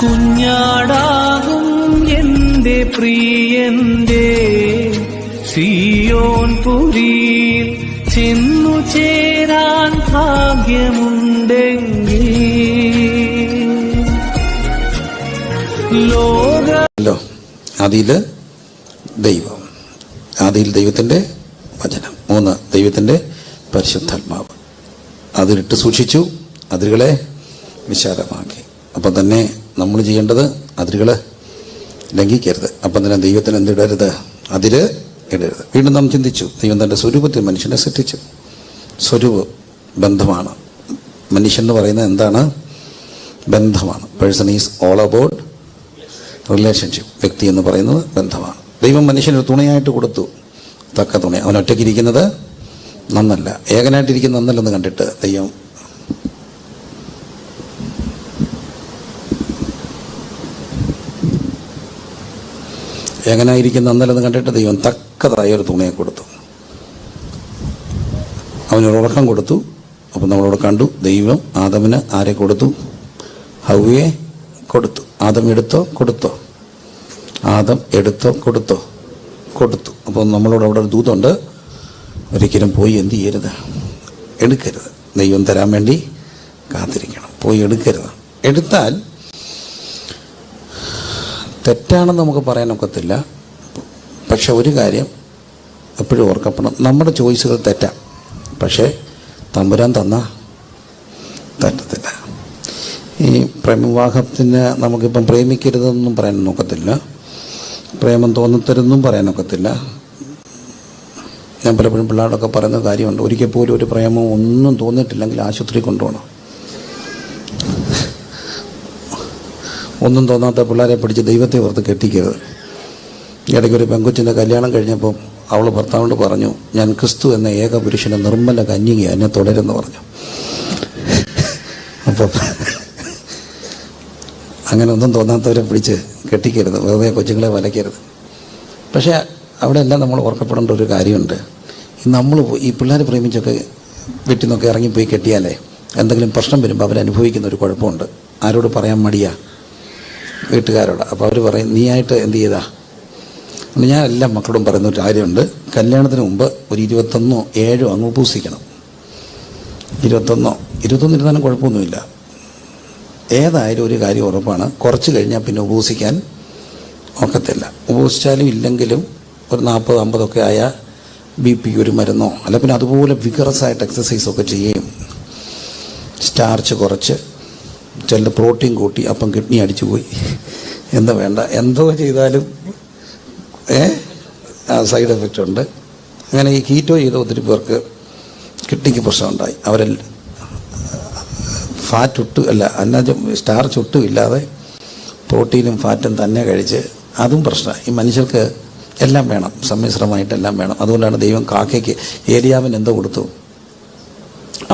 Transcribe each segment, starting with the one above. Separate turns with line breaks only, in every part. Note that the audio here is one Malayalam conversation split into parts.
കുഞ്ഞാടാകും എന്റെ പ്രിയന്റെ സിയോൻ പുരിയിൽ ചെന്നു ചേരാൻ ഭാഗ്യമുണ്ടെങ്കിൽ
ആദിയില് ദൈവം, ആദിയിൽ ദൈവത്തിൻ്റെ വചനം. 3 ദൈവത്തിൻ്റെ പരിശുദ്ധാത്മാവ്. അതിലിട്ട് സൂക്ഷിച്ചു, അതിരുകളെ വിശാലമാക്കി. അപ്പം തന്നെ നമ്മൾ ചെയ്യേണ്ടത് അതിരുകൾ ലംഘിക്കരുത്. അപ്പം തന്നെ ദൈവത്തിന് എന്തിടരുത്, അതിര് ഇടരുത്. വീണ്ടും നാം ചിന്തിച്ചു, ദൈവം തൻ്റെ സ്വരൂപത്തിൽ മനുഷ്യനെ സൃഷ്ടിച്ചു. സ്വരൂപ ബന്ധമാണ്. മനുഷ്യൻ എന്ന് പറയുന്നത് എന്താണ്? ബന്ധമാണ്. Person is all about relationship. വ്യക്തി എന്ന് പറയുന്നത് ബന്ധമാണ്. ദൈവം മനുഷ്യനൊരു തുണയായിട്ട് കൊടുത്തു, തക്ക തുണ. അവൻ ഒറ്റയ്ക്കിരിക്കുന്നത് നന്നല്ല, ഏകനായിട്ടിരിക്കുന്നത് നന്നല്ലെന്ന് കണ്ടിട്ട് ദൈവം ഏകനായിരിക്കുന്ന നന്നല്ലെന്ന് കണ്ടിട്ട് ദൈവം തക്കതായ ഒരു തുണയെ കൊടുത്തു. അവനൊരു ഉറക്കം കൊടുത്തു. അപ്പം നമ്മളോട് കണ്ടു, ദൈവം ആദമിന് ആരെ കൊടുത്തു? ഹവ്വയെ കൊടുത്തു. ആദം എടുത്തോ കൊടുത്തോ? ആദം എടുത്തോ കൊടുത്തോ? കൊടുത്തു. അപ്പോൾ നമ്മളോട് അവിടെ ഒരു ദൂതുണ്ട്, ഒരിക്കലും പോയി എന്ത് ചെയ്യരുത്, എടുക്കരുത്. ദൈവം തരാൻ വേണ്ടി കാത്തിരിക്കണം, പോയി എടുക്കരുത്. എടുത്താൽ തെറ്റാണെന്ന് നമുക്ക് പറയാനൊക്കത്തില്ല. പക്ഷെ ഒരു കാര്യം എപ്പോഴും ഓർക്കപ്പെടണം, നമ്മുടെ ചോയ്സുകൾ തെറ്റാം, പക്ഷേ തമ്പുരാൻ തന്ന തെറ്റത്തില്ല. ഈ പ്രേമവിവാഹത്തിന് നമുക്കിപ്പം പ്രേമിക്കരുതെന്നും പറയാൻ നോക്കത്തില്ല, പ്രേമം തോന്നത്തരുതെന്നും പറയാനൊക്കത്തില്ല. ഞാൻ പലപ്പോഴും പിള്ളേരോടൊക്കെ പറയുന്ന കാര്യമുണ്ട്, ഒരിക്കൽ പോലും ഒരു പ്രേമം ഒന്നും തോന്നിയിട്ടില്ലെങ്കിൽ ആശുപത്രി കൊണ്ടുപോകണം. ഒന്നും തോന്നാത്ത പിള്ളേരെ പിടിച്ച് ദൈവത്തെ ഓർത്ത് കെട്ടിക്കരുത്. ഇടയ്ക്കൊരു പെങ്കൊച്ചിൻ്റെ കല്യാണം കഴിഞ്ഞപ്പോൾ അവൾ ഭർത്താവിനോട് പറഞ്ഞു, ഞാൻ ക്രിസ്തു എന്ന ഏക പുരുഷനെ നിർമ്മല കന്യക എന്നെ തുടരുമെന്ന് പറഞ്ഞു. അപ്പം അങ്ങനെ ഒന്നും തോന്നാത്തവരെ പിടിച്ച് കെട്ടിക്കരുത്, വെറുതെ കൊച്ചുങ്ങളെ വലയ്ക്കരുത്. പക്ഷേ അവിടെ എല്ലാം നമ്മൾ ഓർക്കപ്പെടേണ്ട ഒരു കാര്യമുണ്ട്. നമ്മൾ ഈ പിള്ളേർ പ്രേമിച്ചൊക്കെ വീട്ടിൽ നിന്നൊക്കെ ഇറങ്ങിപ്പോയി കെട്ടിയാലേ എന്തെങ്കിലും പ്രശ്നം വരുമ്പോൾ അവരനുഭവിക്കുന്ന ഒരു കുഴപ്പമുണ്ട്. ആരോട് പറയാൻ മടിയാ? വീട്ടുകാരോട്. അപ്പോൾ അവർ പറയും, നീയായിട്ട് എന്ത് ചെയ്താ? ഞാൻ എല്ലാ മക്കളോടും പറയുന്ന ഒരു കാര്യമുണ്ട്, കല്യാണത്തിന് മുമ്പ് ഒരു 21 7 അങ്ങ് ഉപവസിക്കണം. 21 ഇരുന്നാലും കുഴപ്പമൊന്നുമില്ല. ഏതായാലും ഒരു കാര്യം ഉറപ്പാണ്, കുറച്ച് കഴിഞ്ഞാൽ പിന്നെ ഉപവസിക്കാൻ ഒക്കത്തില്ല. ഉപവസിച്ചാലും ഇല്ലെങ്കിലും ഒരു 40-50 ഒക്കെ ആയാൽ BP ഒരു മരുന്നോ അല്ല പിന്നെ അതുപോലെ വിഗറസായിട്ട് എക്സസൈസൊക്കെ ചെയ്യുകയും സ്റ്റാർച്ച് കുറച്ച് ചില പ്രോട്ടീൻ കൂട്ടി അപ്പം കിഡ്നി അടിച്ചു പോയി എന്താ വേണ്ട എന്തോ ചെയ്താലും സൈഡ് എഫക്റ്റ് ഉണ്ട്. അങ്ങനെ ഈ കീറ്റോ ചെയ്ത ഒത്തിരി പേർക്ക് കിഡ്നിക്ക് പ്രശ്നമുണ്ടായി. അവരെല്ലാം ഫാറ്റ് ഒട്ടും അല്ല അന്നജം സ്റ്റാർച്ച് ഒട്ടും ഇല്ലാതെ പ്രോട്ടീനും ഫാറ്റും തന്നെ കഴിച്ച് അതും പ്രശ്നമാണ്. ഈ മനുഷ്യർക്ക് എല്ലാം വേണം, സമ്മിശ്രമായിട്ടെല്ലാം വേണം. അതുകൊണ്ടാണ് ദൈവം കാക്കയ്ക്ക് ഏലിയാവിന് എന്തോ കൊടുത്തു?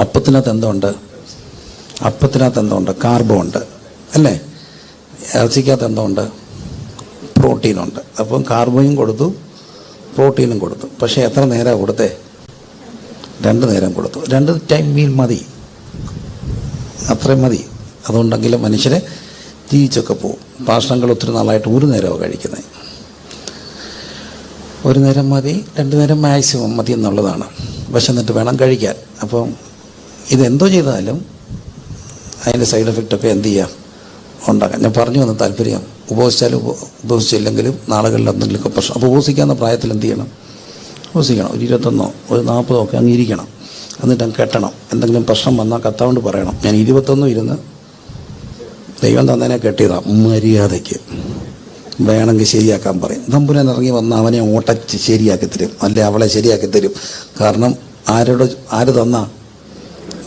അപ്പത്തിനകത്ത് എന്തോ ഉണ്ട്? കാർബോ ഉണ്ട് അല്ലേ? ഇറച്ചിക്കകത്ത് എന്തോ ഉണ്ട്? പ്രോട്ടീനുണ്ട്. അപ്പം കാർബോയും കൊടുത്തു, പ്രോട്ടീനും കൊടുത്തു. പക്ഷേ എത്ര നേരമാണ് കൊടുത്തേ? 2 നേരം കൊടുത്തു. 2 ടൈം മീൽ മതി, അത്രയും മതി. അതുകൊണ്ടെങ്കിലും മനുഷ്യരെ ജീവിച്ചൊക്കെ പോവും. ഭക്ഷണങ്ങൾ ഒത്തിരി നാളായിട്ട് 1 നേരമാണ് കഴിക്കുന്നത്. 1 നേരം മതി, 2 നേരം മാക്സിമം മതി എന്നുള്ളതാണ്. വിശന്നിട്ട് വേണം കഴിക്കാൻ. അപ്പം ഇതെന്തോ ചെയ്താലും അതിൻ്റെ സൈഡ് എഫക്റ്റൊക്കെ എന്ത് ചെയ്യാം? ഉണ്ടാക്കാം. ഞാൻ പറഞ്ഞു വന്ന താല്പര്യം, ഉപവസിച്ചാലും ഉപവസിച്ചില്ലെങ്കിലും നാളുകളിൽ എന്തെങ്കിലുമൊക്കെ പ്രശ്നം. അപ്പോൾ ഉപവസിക്കാവുന്ന പ്രായത്തിൽ എന്ത് ചെയ്യണം? ഉപവസിക്കണം. ഒരു 21 ഒരു 40 ഒക്കെ അങ്ങിരിക്കണം. എന്നിട്ട് കെട്ടണം. എന്തെങ്കിലും പ്രശ്നം വന്നാൽ കത്താണ്ട് പറയണം, ഞാൻ 21 ഇരുന്ന് ദൈവം തന്നതിനെ കെട്ടിയതാണ്, മര്യാദയ്ക്ക് വേണമെങ്കിൽ ശരിയാക്കാൻ പറയും. തമ്പുരാൻ ഇറങ്ങി വന്ന് അവനെ ഓട്ടച്ച് ശരിയാക്കി തരും, അല്ലെ അവളെ ശരിയാക്കി തരും. കാരണം ആര് തന്ന?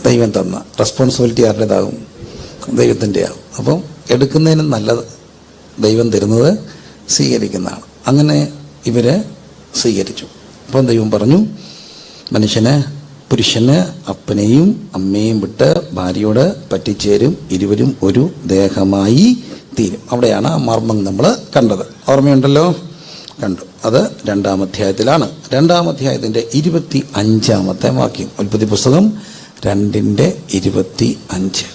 ദൈവം തന്ന. റെസ്പോൺസിബിലിറ്റി ആരുടേതാകും? ദൈവത്തിൻ്റെ ആകും. അപ്പം എടുക്കുന്നതിനും നല്ലത് ദൈവം തരുന്നത് സ്വീകരിക്കുന്നതാണ്. അങ്ങനെ ഇവരെ സ്വീകരിച്ചു. അപ്പം ദൈവം പറഞ്ഞു, പുരുഷന് അപ്പനെയും അമ്മയും വിട്ട് ഭാര്യയോട് പറ്റിച്ചേരും, ഇരുവരും ഒരു ദേഹമായി തീരും. അവിടെയാണ് ആ മർമ്മം നമ്മൾ കണ്ടത്. ഓർമ്മയുണ്ടല്ലോ? കണ്ടു. അത് 2-ാം അധ്യായത്തിലാണ്. 2-ാം അധ്യായത്തിൻ്റെ 25-ാമത്തെ വാക്യം. ഉൽപ്പത്തി പുസ്തകം 2:25.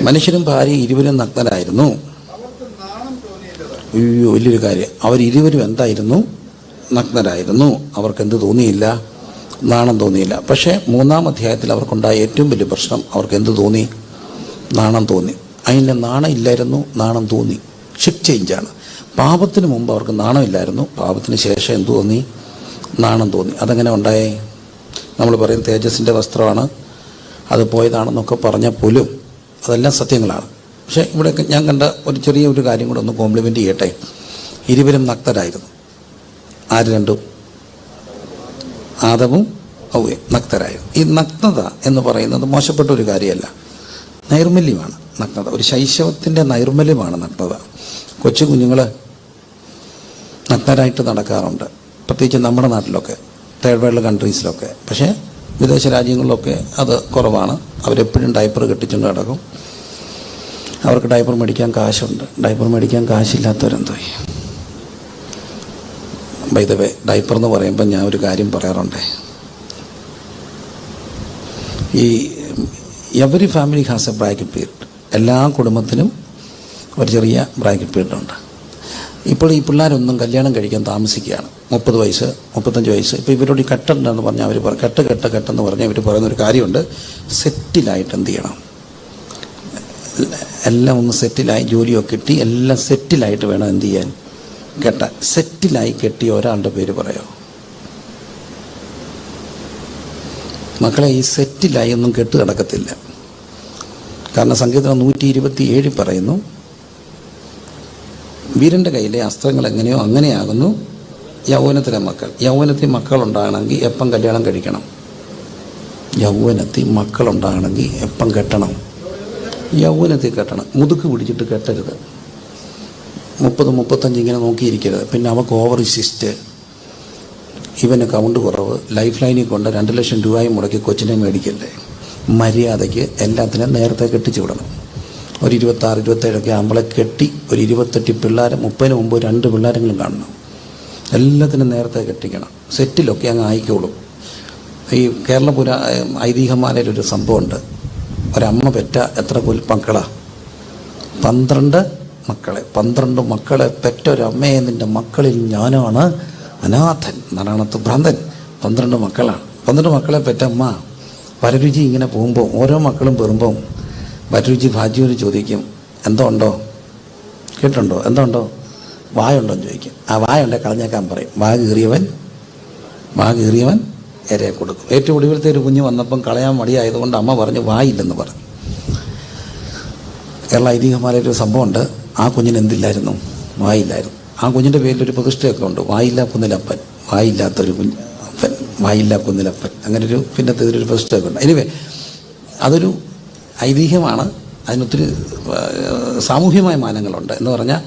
മനുഷ്യനും ഭാര്യയും ഇരുവരും നഗ്നരായിരുന്നു. അയ്യോ, വലിയൊരു കാര്യം. അവരിരുവരും എന്തായിരുന്നു? നഗ്നരായിരുന്നു. അവർക്ക് എന്ത് തോന്നിയില്ല? നാണം തോന്നിയില്ല. പക്ഷേ 3-ാം അധ്യായത്തിൽ അവർക്കുണ്ടായ ഏറ്റവും വലിയ പ്രശ്നം, അവർക്ക് എന്ത് തോന്നി? നാണം തോന്നി. അതിൻ്റെ നാണം ഇല്ലായിരുന്നു, നാണം തോന്നി. ഷിഫ്റ്റ് ചേഞ്ചാണ്. പാപത്തിന് മുമ്പ് അവർക്ക് നാണമില്ലായിരുന്നു, പാപത്തിന് ശേഷം എന്ത് തോന്നി? നാണം തോന്നി. അതെങ്ങനെ ഉണ്ടായേ? നമ്മൾ പറയും തേജസ്സിൻ്റെ വസ്ത്രമാണ് അത് പോയതാണെന്നൊക്കെ പറഞ്ഞാൽ പോലും അതെല്ലാം സത്യങ്ങളാണ്. പക്ഷേ ഇവിടെ ഞാൻ കണ്ട ഒരു ചെറിയൊരു കാര്യം കൂടെ ഒന്ന് കോംപ്ലിമെൻ്റ് ചെയ്യട്ടെ. ഇരുവരും നഗ്നരായിരുന്നു. ആര് രണ്ടും? ആദവും ഹവ്വയും നഗ്നരായിരുന്നു. ഈ നഗ്നത എന്ന് പറയുന്നത് മോശപ്പെട്ട ഒരു കാര്യമല്ല, നൈർമല്യമാണ് നഗ്നത. ഒരു ശൈശവത്തിൻ്റെ നൈർമല്യമാണ് നഗ്നത. കൊച്ചു കുഞ്ഞുങ്ങൾ നഗ്നരായിട്ട് നടക്കാറുണ്ട്, പ്രത്യേകിച്ച് നമ്മുടെ നാട്ടിലൊക്കെ, തേർഡ് വേൾഡ് കൺട്രീസിലൊക്കെ. പക്ഷേ വിദേശ രാജ്യങ്ങളിലൊക്കെ അത് കുറവാണ്. അവരെപ്പോഴും ഡയപ്പർ കെട്ടിച്ചുകൊണ്ട് നടക്കും. അവർക്ക് ഡയപ്പർ മേടിക്കാൻ കാശുണ്ട്. ഡയപ്പർ മേടിക്കാൻ കാശില്ലാത്തവരെന്തോ ചെയ്യും? ബൈ ദ വേ, ഡയപ്പർ എന്ന് പറയുമ്പോൾ ഞാൻ ഒരു കാര്യം പറയാറുണ്ട്. ഈ every family has A bracket period. എല്ലാ കുടുംബത്തിനും ഒരു ചെറിയ ബ്രാക്കറ്റ് പീരീഡ് ഉണ്ട്. ഇപ്പോൾ ഈ പിള്ളേരൊന്നും കല്യാണം കഴിക്കാൻ താമസിക്കുകയാണ്. 30 വയസ്സ് 35 വയസ്സ്. ഇപ്പോൾ ഇവരോട് ഈ കെട്ടുണ്ടെന്ന് പറഞ്ഞാൽ അവർ പറയും കെട്ടെന്ന് പറഞ്ഞാൽ ഇവർ പറയുന്നൊരു കാര്യമുണ്ട്, സെറ്റിലായിട്ട് എന്ത് ചെയ്യണം, എല്ലാം ഒന്ന് സെറ്റിലായി, ജോലിയൊക്കെ കിട്ടി എല്ലാം സെറ്റിലായിട്ട് വേണം എന്ത് ചെയ്യാൻ, കെട്ടാൻ. സെറ്റിലായി കെട്ടിയ ഒരാളുടെ പേര് പറയോ? മക്കളെ, ഈ സെറ്റിലായി ഒന്നും കെട്ട് കിടക്കത്തില്ല. കാരണം സങ്കീർത്തനം 127 പറയുന്നു, വീരൻ്റെ കയ്യിലെ അസ്ത്രങ്ങൾ എങ്ങനെയോ അങ്ങനെയാകുന്നു യൗവനത്തിലെ മക്കൾ. യൗവനത്തിൽ മക്കളുണ്ടാകണമെങ്കിൽ എപ്പം കല്യാണം കഴിക്കണം? യൗവനത്തിൽ മക്കളുണ്ടാകണമെങ്കിൽ എപ്പം കെട്ടണം? യൗവനത്തിൽ കെട്ടണം. മുതുക്ക് പിടിച്ചിട്ട് കെട്ടരുത്. 30-35 ഇങ്ങനെ നോക്കിയിരിക്കരുത്. പിന്നെ അവർക്ക് ഓവർ സിസ്റ്റ്, ഇവന് കൗണ്ട് കുറവ്, ലൈഫ് ലൈനിൽ കൊണ്ട് 2 ലക്ഷം രൂപയും മുടക്കി കൊച്ചിനെ മേടിക്കല്ലേ. മര്യാദയ്ക്ക് എല്ലാത്തിനും നേരത്തെ കെട്ടിച്ചു വിടണം. ഒരു 26-27 ആകുമ്പോളെ കെട്ടി ഒരു 28 പിള്ളേർ, 30-ന് മുമ്പ് 2 പിള്ളേരെങ്കിലും കാണണം. എല്ലാത്തിനും നേരത്തെ കെട്ടിക്കണം. സെറ്റിലൊക്കെ അങ്ങ് ആയിക്കോളും. ഈ കേരളപുര ഐതിഹ്യമാലയിലൊരു സംഭവമുണ്ട്. ഒരമ്മ പെറ്റ എത്ര മക്കളാ? 12 മക്കളെ. 12 മക്കളെ പെറ്റ ഒരമ്മയെ, നിൻ്റെ മക്കളിൽ ഞാനാണ് അനാഥൻ, നാരായണത്ത് ഭ്രാന്തൻ. 12 മക്കളാണ്. 12 മക്കളെ പെറ്റമ്മ വരരുചി ഇങ്ങനെ പോകുമ്പോൾ ഓരോ മക്കളും പെറുമ്പം വരരുചി ഭാജിയോട് ചോദിക്കും, എന്തോ ഉണ്ടോ? കേട്ടുണ്ടോ? എന്തോ ഉണ്ടോ? വായുണ്ടോ എന്ന് ചോദിക്കും. ആ വായുണ്ടെ കളഞ്ഞേക്കാൻ പറയും. വാ കീറിയവൻ ഇരയെ കൊടുക്കും. ഏറ്റവും ഒടുവിലത്തെ ഒരു കുഞ്ഞ് വന്നപ്പം കളയാൻ മടിയായതുകൊണ്ട് അമ്മ പറഞ്ഞു വായില്ലെന്ന് പറഞ്ഞു. കേരള ഐതിഹ്യമാലൊരു സംഭവമുണ്ട്. ആ കുഞ്ഞിന് എന്തില്ലായിരുന്നു? വായില്ലായിരുന്നു. ആ കുഞ്ഞിൻ്റെ പേരിലൊരു പ്രതിഷ്ഠയൊക്കെ ഉണ്ട്, വായില്ല കുന്നിലപ്പൻ. വായില്ലാത്തൊരു കുഞ്ഞ് അപ്പൻ, വായില്ല കുന്നിലപ്പൻ, അങ്ങനൊരു പിന്നത്തെ ഇതിലൊരു പ്രതിഷ്ഠയൊക്കെ ഉണ്ട്. എനിവേ, അതൊരു ഐതിഹ്യമാണ്. അതിനൊത്തിരി സാമൂഹ്യമായ മാനങ്ങളുണ്ട്. എന്ന് പറഞ്ഞാൽ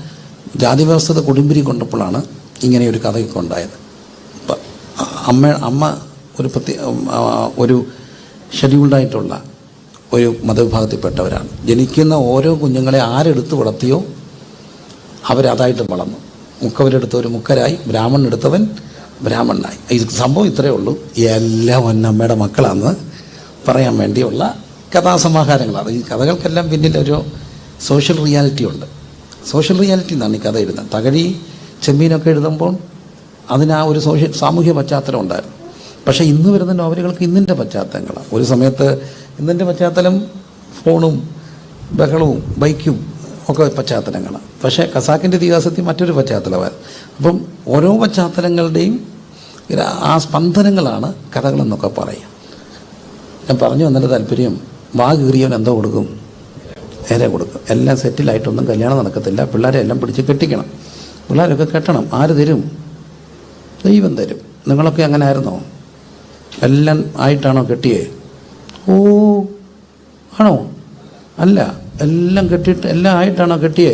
ജാതി വ്യവസ്ഥത കൊടുമ്പിരി കൊണ്ടപ്പോഴാണ് ഇങ്ങനെയൊരു കഥയൊക്കെ ഉണ്ടായത്. അമ്മ ഒരു ഷെഡ്യൂൾഡായിട്ടുള്ള ഒരു മതവിഭാഗത്തിൽപ്പെട്ടവരാണ്. ജനിക്കുന്ന ഓരോ കുഞ്ഞുങ്ങളെ ആരെടുത്ത് വളർത്തിയോ അവരതായിട്ട് വളർന്നു. മുക്കവരെടുത്തവർ മുക്കരായി, ബ്രാഹ്മണെടുത്തവൻ ബ്രാഹ്മണനായി. ഈ സംഭവം ഇത്രയേ ഉള്ളൂ. എല്ലാം ഒന്നമ്മയുടെ മക്കളാണെന്ന് പറയാൻ വേണ്ടിയുള്ള കഥാസമാഹാരങ്ങളാണ്. ഈ കഥകൾക്കെല്ലാം പിന്നിലൊരു സോഷ്യൽ റിയാലിറ്റി ഉണ്ട്. സോഷ്യൽ റിയാലിറ്റി എന്നാണ് ഈ കഥ എഴുതുന്നത്. തകഴി ചെമ്മീനൊക്കെ എഴുതുമ്പോൾ അതിന് ആ ഒരു സാമൂഹ്യ പശ്ചാത്തലം ഉണ്ടായിരുന്നു. പക്ഷേ ഇന്ന് വരുന്ന നോവലുകൾക്ക് ഇന്നിൻ്റെ പശ്ചാത്തലങ്ങളാണ്. ഒരു സമയത്ത് ഇന്നിൻ്റെ പശ്ചാത്തലം ഫോണും ബഹളവും ബൈക്കും ഒക്കെ പശ്ചാത്തലങ്ങളാണ്. പക്ഷേ ഖസാക്കിൻ്റെ ഇതിഹാസത്തിൽ മറ്റൊരു പശ്ചാത്തലമായിരുന്നു. അപ്പം ഓരോ പശ്ചാത്തലങ്ങളുടെയും ആ സ്പന്ദനങ്ങളാണ് കഥകളെന്നൊക്കെ പറയും. ഞാൻ പറഞ്ഞു വന്നതിൻ്റെ താല്പര്യം, വാ കീറിയവൻ എന്തോ കൊടുക്കും? നേരെ കൊടുക്കും. എല്ലാം സെറ്റിലായിട്ടൊന്നും കല്യാണം നടക്കത്തില്ല. പിള്ളേരെ എല്ലാം പിടിച്ച് കെട്ടിക്കണം. പിള്ളേരൊക്കെ കെട്ടണം. ആര് തരും? ദൈവം തരും. നിങ്ങളൊക്കെ അങ്ങനെ ആയിരുന്നോ? എല്ലാം ആയിട്ടാണോ കെട്ടിയേ? ഓ, ആണോ? അല്ല. എല്ലാം കെട്ടിയിട്ട് എല്ലാം ആയിട്ടാണോ കെട്ടിയേ?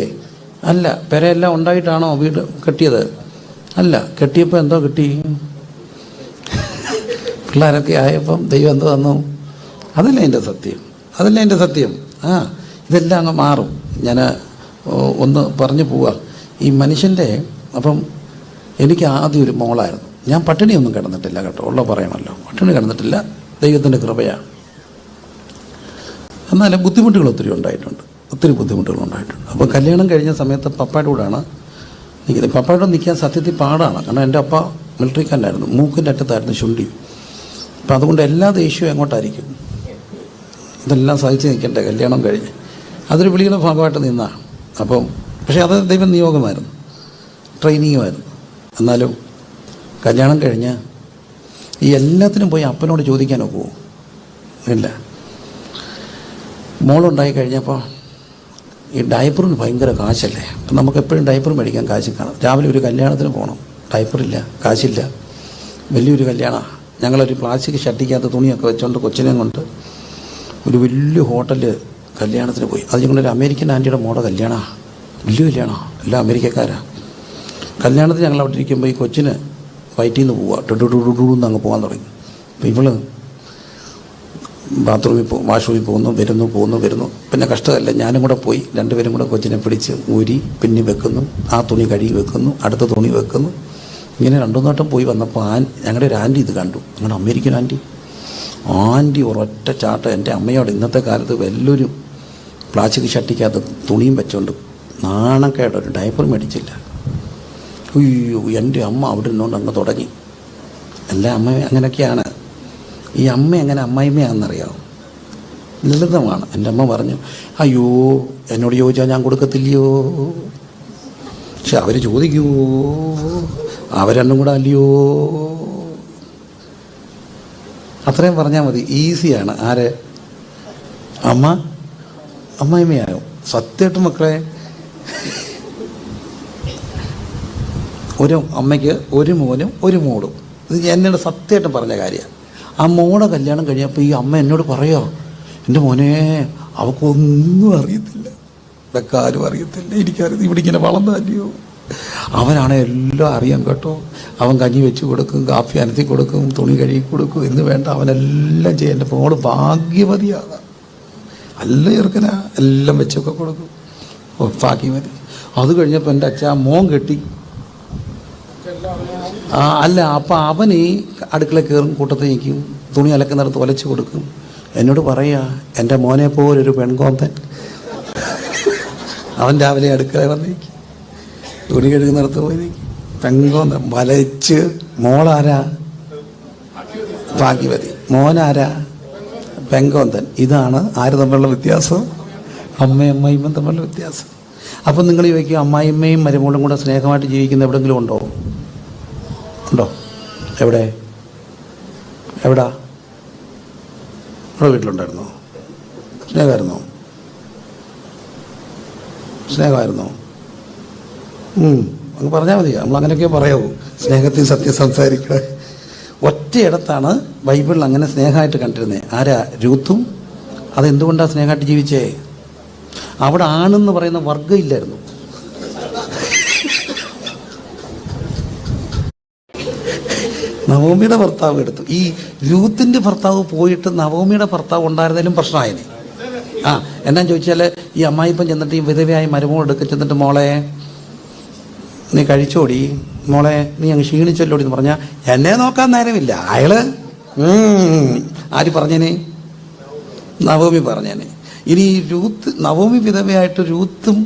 അല്ല. പെരയെല്ലാം ഉണ്ടായിട്ടാണോ വീട് കെട്ടിയത്? അല്ല. കെട്ടിയപ്പോൾ എന്തോ കിട്ടി? പിള്ളേരൊക്കെ ആയപ്പം ദൈവം എന്തോ തന്നു? അതല്ല എൻ്റെ സത്യം. അതല്ല എൻ്റെ സത്യം. ഇതെല്ലാം അങ്ങ് മാറും. ഞാൻ ഒന്ന് പറഞ്ഞു പോവാ. ഈ മനുഷ്യൻ്റെ, അപ്പം എനിക്ക് ആദ്യം ഒരു മോളായിരുന്നു. ഞാൻ പട്ടിണിയൊന്നും കിടന്നിട്ടില്ല കേട്ടോ, ഉള്ള പറയണമല്ലോ. പട്ടിണി കിടന്നിട്ടില്ല. ദൈവത്തിൻ്റെ കൃപയാണ്. എന്നാലും ബുദ്ധിമുട്ടുകൾ ഒത്തിരി ഉണ്ടായിട്ടുണ്ട്, ഒത്തിരി ബുദ്ധിമുട്ടുകൾ ഉണ്ടായിട്ടുണ്ട്. അപ്പോൾ കല്യാണം കഴിഞ്ഞ സമയത്ത് പപ്പയുടെ കൂടെയാണ് നിൽക്കുന്നത്. പപ്പയുടെ നിൽക്കാൻ സത്യത്തിൽ പാടാണ്. കാരണം എൻ്റെ അപ്പ മിലിറ്ററിക്കാരനായിരുന്നു, മൂക്കിൻ്റെ അറ്റത്തായിരുന്നു ശുണ്ഠി. അപ്പം അതുകൊണ്ട് എല്ലാ ദേഷ്യവും എങ്ങോട്ടായിരിക്കും, ഇതെല്ലാം സഹിച്ച് നിൽക്കണ്ടേ കല്യാണം കഴിഞ്ഞ്. അതൊരു വിളിയുടെ ഭാഗമായിട്ട് നിന്നാണ്. അപ്പം പക്ഷേ അത് ദൈവം നിയോഗമായിരുന്നു, ട്രെയിനിങ്ങുമായിരുന്നു. എന്നാലും കല്യാണം കഴിഞ്ഞ് ഈ എല്ലാത്തിനും പോയി അപ്പനോട് ചോദിക്കാനോ പോവും ഇല്ല. മോളുണ്ടായി കഴിഞ്ഞപ്പോൾ ഈ ഡയപ്പറിന് ഭയങ്കര കാശല്ലേ. അപ്പം നമുക്ക് എപ്പോഴും ഡയപ്പർ മേടിക്കാൻ കാശ് കാണും. രാവിലെ ഒരു കല്യാണത്തിന് പോകണം, ഡയപ്പറില്ല, കാശില്ല. വലിയൊരു കല്യാണമാണ്. ഞങ്ങളൊരു പ്ലാസ്റ്റിക് ഷട്ടിക്കകത്ത് തുണിയൊക്കെ വെച്ചുകൊണ്ട് കൊച്ചിനെയും കൊണ്ട് ഒരു വലിയ ഹോട്ടലിൽ കല്യാണത്തിന് പോയി. അത് ഞങ്ങളൊരു അമേരിക്കൻ ആൻറ്റിയുടെ മോടെ കല്യാണമാണ്, വലിയ കല്യാണമാണ്, എല്ലാം അമേരിക്കക്കാരാണ്. കല്യാണത്തിന് ഞങ്ങൾ അവിടെ ഇരിക്കുമ്പോൾ ഈ കൊച്ചിന് വയറ്റിൽ നിന്ന് പോവുക, ടുടുടുടുന്ന് അങ്ങ് പോകാൻ തുടങ്ങി. അപ്പോൾ ഇവള് ബാത്റൂമിൽ വാഷ്റൂമിൽ പോകുന്നു. പിന്നെ കഷ്ടമല്ല, ഞാനും കൂടെ പോയി, രണ്ടുപേരും കൂടെ കൊച്ചിനെ പിടിച്ച് ഊരി പിന്നെ വെക്കുന്നു, ആ തുണി കഴുകി വെക്കുന്നു, അടുത്ത തുണി വെക്കുന്നു. ഇങ്ങനെ 2-3 വട്ടം പോയി വന്നപ്പോൾ ഞങ്ങളുടെ ഒരു ആൻറ്റി ഇത് കണ്ടു, ഞങ്ങളുടെ അമേരിക്കൻ ആൻറ്റി ഒരൊറ്റ ചാട്ടം എൻ്റെ അമ്മയോട്. ഇന്നത്തെ കാലത്ത് വല്ലൊരു പ്ലാസ്റ്റിക് ഷട്ടിക്കകത്ത് തുണിയും വെച്ചുകൊണ്ട് നാണക്കേട്, ഒരു ഡയപ്പർ മേടിച്ചില്ല. അയ്യോ, എൻ്റെ അമ്മ അവിടെ നിന്നുകൊണ്ട് അങ്ങ് തുടങ്ങി. എല്ലാ അമ്മയും അങ്ങനെയൊക്കെയാണ്. ഈ അമ്മ എങ്ങനെ അമ്മായിമ്മയാണെന്നറിയാമോ? ലളിതമാണ്. എൻ്റെ അമ്മ പറഞ്ഞു, അയ്യോ എന്നോട് ചോദിച്ചാൽ ഞാൻ കൊടുക്കത്തില്ലയോ, പക്ഷെ അവർ ചോദിക്കുമോ, അവരെണ്ണം കൂടെ അല്ലയോ, അത്രയും പറഞ്ഞാൽ മതി. ഈസിയാണ്. ആരെ അമ്മായിമ്മയാകും. സത്യമായിട്ട് മക്കളെ, ഒരു അമ്മയ്ക്ക് ഒരു മോനും ഒരു മോളും. ഇത് എന്നോട് സത്യമായിട്ടും പറഞ്ഞ കാര്യമാണ്. ആ മോടെ കല്യാണം കഴിഞ്ഞപ്പോൾ ഈ അമ്മ എന്നോട് പറയുക, എൻ്റെ മോനെ അവൾക്കൊന്നും അറിയത്തില്ല, ഇതൊക്കാരും അറിയത്തില്ല, എനിക്കറിയത്തില്ല, ഇവിടെ ഇങ്ങനെ വളർന്നല്ലയോ. അവനാണ് എല്ലാം അറിയാം കേട്ടോ. അവൻ കഞ്ഞി വെച്ച് കൊടുക്കും, കാപ്പി അനത്തി കൊടുക്കും, തുണി കഴുകി കൊടുക്കും, എന്ന് വേണ്ട അവനെല്ലാം ചെയ്യും. എൻ്റെ മോള് ഭാഗ്യവതിയാകാം, നല്ല ചെറുക്കനാ, എല്ലാം വെച്ചൊക്കെ കൊടുക്കും, ഭാഗ്യമതി. അത് കഴിഞ്ഞപ്പോൾ എൻ്റെ അച്ഛൻ മോൻ കെട്ടി. അല്ല, അപ്പം അവൻ ഈ അടുക്കള കയറും, കൂട്ടത്തിൽ നിൽക്കും, തുണി അലക്കുന്നിടത്ത് ഒലച്ച് കൊടുക്കും. എന്നോട് പറയുക, എൻ്റെ മോനെ പോലൊരു പെൺകോന്തൻ. അവൻ രാവിലെ അടുക്കള വന്നിരിക്കും, തുണി കഴുകുന്നിടത്ത് പോയി നിൽക്കും, പെൺകോന്തൻ വലച്ച്. മോളാരാ? ഭാഗ്യവതി. മോനാരാ? പെൺകോന്തൻ. ഇതാണ് ആര് തമ്മിലുള്ള വ്യത്യാസം? അമ്മയും തമ്മിലുള്ള വ്യത്യാസം. അപ്പം നിങ്ങൾ ചോദിക്കും, അമ്മായിമ്മയും മരുമോളും കൂടെ സ്നേഹമായിട്ട് ജീവിക്കുന്ന എവിടെയെങ്കിലും ഉണ്ടോ? എവിടെ? നമ്മുടെ വീട്ടിലുണ്ടായിരുന്നോ? സ്നേഹമായിരുന്നോ? അങ്ങ് പറഞ്ഞാൽ മതി. നമ്മളങ്ങനെയൊക്കെ പറയാവൂ. സ്നേഹത്തിൽ സത്യം സംസാരിക്കുക. ഒറ്റയിടത്താണ് ബൈബിളിൽ അങ്ങനെ സ്നേഹമായിട്ട് കണ്ടിരുന്നത്. ആരാ? രൂത്തും. അതെന്തുകൊണ്ടാണ് സ്നേഹമായിട്ട് ജീവിച്ചേ? അവിടെ ആണെന്ന് പറയുന്ന വർഗ്ഗം ഇല്ലായിരുന്നു. നവോമിയുടെ ഭർത്താവ് എടുത്തു. ഈ രൂത്തിൻ്റെ ഭർത്താവ് പോയിട്ട് നവോമിയുടെ ഭർത്താവ് ഉണ്ടായിരുന്നാലും പ്രശ്നമായനെ. എന്നാന്ന് ചോദിച്ചാൽ, ഈ അമ്മായിപ്പം ചെന്നിട്ട് ഈ വിധവയായി മരുമോൾ എടുക്ക ചെന്നിട്ട്, മോളെ നീ കഴിച്ചോടി, മോളെ നീ അങ്ങ് ക്ഷീണിച്ചല്ലോടി എന്ന് പറഞ്ഞാൽ എന്നെ നോക്കാൻ നേരമില്ല. അയാള് ആര് പറഞ്ഞേനെ? നവോമി പറഞ്ഞേനെ. ഇനി നവോമി വിധവയായിട്ട് രൂത്തും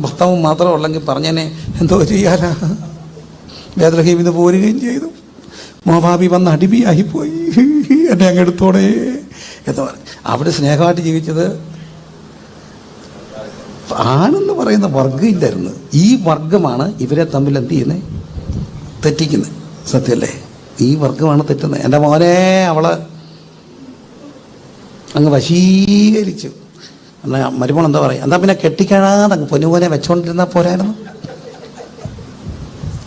ഭർത്താവും മാത്രമേ ഉള്ളെങ്കിൽ പറഞ്ഞേനെ, എന്തോ ചെയ്യാനാ, ബേത്ലഹേമിൽ നിന്ന് പോരുകയും ചെയ്തു, മോവാബി വന്ന് അടിമയായിപ്പോയി, എന്നെ അങ്ങ് എടുത്തോടെ എന്ന് പറഞ്ഞു. അവിടെ സ്നേഹമായിട്ട് ജീവിച്ചത് ആണെന്ന് പറയുന്ന വർഗ്ഗം ഇല്ലായിരുന്നു. ഈ വർഗമാണ് ഇവരെ തമ്മിൽ എന്ത് ചെയ്യുന്നത്? തെറ്റിക്കുന്നത്. സത്യമല്ലേ? ഈ വർഗമാണ് തെറ്റുന്നത്. എൻ്റെ മോനെ അവള് അങ്ങ് വശീകരിച്ചു. എന്നാൽ മരുമോൾ എന്താ പറയുക, എന്താ പിന്നെ കെട്ടിക്കാണാതെ അങ്ങ് പൊന്നുപോലെ വെച്ചോണ്ടിരുന്നാൽ പോരായിരുന്നു.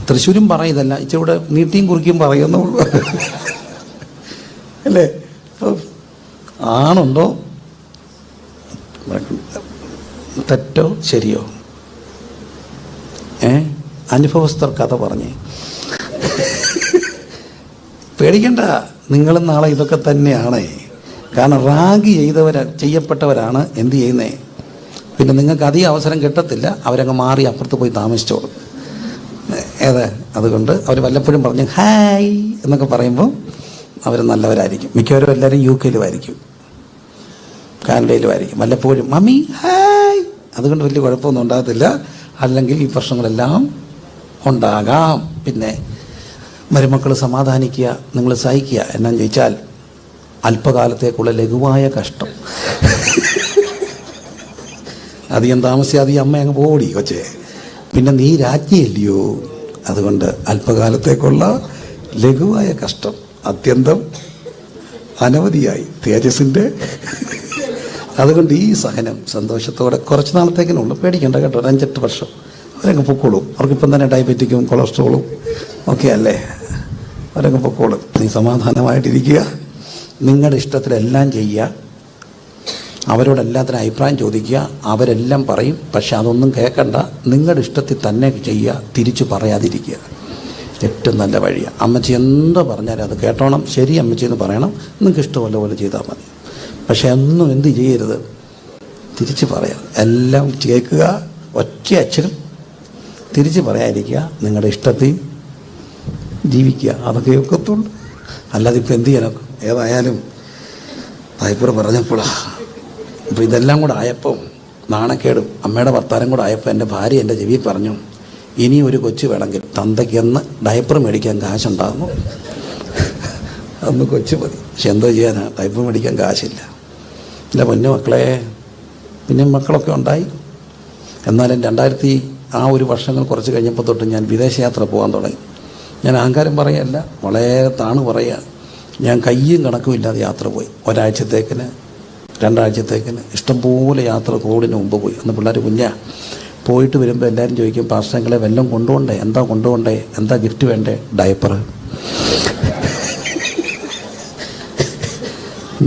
തൃശ്ശൂരും പറയതല്ല, ഇച്ചിരൂടെ നീട്ടിയും കുറിക്കും പറയുന്നുള്ളൂ അല്ലേ? ആണുണ്ടോ തെറ്റോ ശരിയോ? അനുഭവസ്ഥർ കഥ പറഞ്ഞേ. പേടിക്കണ്ട, നിങ്ങളും നാളെ ഇതൊക്കെ തന്നെയാണ്. കാരണം റാഗ് ചെയ്യപ്പെട്ടവരാണ് എന്ത് ചെയ്യുന്നേ. പിന്നെ നിങ്ങൾക്ക് അധികം അവസരം കിട്ടത്തില്ല, അവരങ്ങ് മാറി അപ്പുറത്ത് പോയി താമസിച്ചോളും. അതുകൊണ്ട് അവർ വല്ലപ്പോഴും പറഞ്ഞ് ഹായ് എന്നൊക്കെ പറയുമ്പോൾ അവർ നല്ലവരായിരിക്കും. മിക്കവരും എല്ലാവരും UK-ലുമായിരിക്കും. കാനഡയിലുമായിരിക്കും. വല്ലപ്പോഴും മമ്മി ഹായ്, അതുകൊണ്ട് വലിയ കുഴപ്പമൊന്നും ഉണ്ടാകത്തില്ല. അല്ലെങ്കിൽ ഈ പ്രശ്നങ്ങളെല്ലാം ഉണ്ടാകാം. പിന്നെ മരുമക്കൾ സമാധാനിക്കുക, നിങ്ങൾ സഹിക്കുക. എന്നാന്ന് ചോദിച്ചാൽ അല്പകാലത്തേക്കുള്ള ലഘുവായ കഷ്ടം. അധികം താമസിയാതെ ഈ അമ്മ അങ്ങ് പോടി കൊച്ചേ, പിന്നെ നീ രാജ്ഞിയല്ലയോ. അതുകൊണ്ട് അല്പകാലത്തേക്കുള്ള ലഘുവായ കഷ്ടം അത്യന്തം അനവധിയായി തേജസ്സിൻ്റെ. അതുകൊണ്ട് ഈ സഹനം സന്തോഷത്തോടെ കുറച്ച് നാളത്തേക്കിനുള്ളൂ, പേടിക്കേണ്ട കേട്ടോ. ഒരു 5-8 വർഷം അവരങ്ങ് പൊക്കോളും. അവർക്കിപ്പം തന്നെ ഡയബറ്റിക്കും കൊളസ്ട്രോളും ഒക്കെ അല്ലേ, അവരങ്ങ് പൊക്കോളും. നീ സമാധാനമായിട്ടിരിക്കുക, നിങ്ങളുടെ ഇഷ്ടത്തിലെല്ലാം ചെയ്യുക, അവരോടെല്ലാത്തിനും അഭിപ്രായം ചോദിക്കുക. അവരെല്ലാം പറയും, പക്ഷെ അതൊന്നും കേൾക്കണ്ട, നിങ്ങളുടെ ഇഷ്ടത്തിൽ തന്നെ ചെയ്യുക, തിരിച്ചു പറയാതിരിക്കുക. ഏറ്റവും നല്ല വഴിയാണ്. അമ്മച്ചി എന്തോ പറഞ്ഞാലും അത് കേട്ടോണം. ശരി അമ്മച്ചി എന്ന് പറയണം, നിങ്ങൾക്ക് ഇഷ്ടമല്ല പോലെ ചെയ്താൽ മതി. പക്ഷെ ഒന്നും എന്ത് ചെയ്യരുത്, തിരിച്ച് പറയാം. എല്ലാം കേൾക്കുക, ഒറ്റ അക്ഷരം തിരിച്ച് പറയാതിരിക്കുക, നിങ്ങളുടെ ഇഷ്ടത്തിൽ ജീവിക്കുക. അതൊക്കെ ഒക്കത്തുള്ളൂ. അല്ലാതെ ഇപ്പം എന്ത് ചെയ്യാനൊക്കെ. ഏതായാലും തായ്പൂർ പറഞ്ഞപ്പോഴാണ്. അപ്പോൾ ഇതെല്ലാം കൂടെ ആയപ്പോൾ നാണക്കേടും അമ്മയുടെ വർത്താനം കൂടെ ആയപ്പോൾ എൻ്റെ ഭാര്യ എൻ്റെ ചെവി പറഞ്ഞു, ഇനി ഒരു കൊച്ചു വേണമെങ്കിൽ തന്തയ്ക്കെന്ന് ഡയപ്പർ മേടിക്കാൻ കാശുണ്ടാകുന്നു. അന്ന് കൊച്ചു മതി. പക്ഷെ എന്തോ ചെയ്യാനാണ്, ഡയപ്പർ മേടിക്കാൻ കാശില്ല. എൻ്റെ പൊന്നു മക്കളെ, പിന്നെ മക്കളൊക്കെ ഉണ്ടായി. എന്നാലും 2000 ആ ഒരു വർഷങ്ങൾ കുറച്ച് കഴിഞ്ഞപ്പോൾ തൊട്ട് ഞാൻ വിദേശയാത്ര പോകാൻ തുടങ്ങി. ഞാൻ അഹങ്കാരം പറയുകയല്ല, വളരെ താണ് പറയുക. ഞാൻ കയ്യും കണക്കും ഇല്ലാതെ യാത്ര പോയി. ഒരാഴ്ചത്തേക്കിന് 2 ആഴ്ചത്തേക്കിന് ഇഷ്ടംപോലെ യാത്ര കോവിഡിന് മുമ്പ് പോയി. അന്ന് പിള്ളേർ കുഞ്ഞാ. പോയിട്ട് വരുമ്പോൾ എല്ലാവരും ചോദിക്കും, പാസ്റ്റങ്ങളെ വല്ലതും കൊണ്ടുപോകണ്ടേ, എന്താ കൊണ്ടുപോകണ്ടേ, എന്താ ഗിഫ്റ്റ് വേണ്ടേ? ഡയപ്പർ.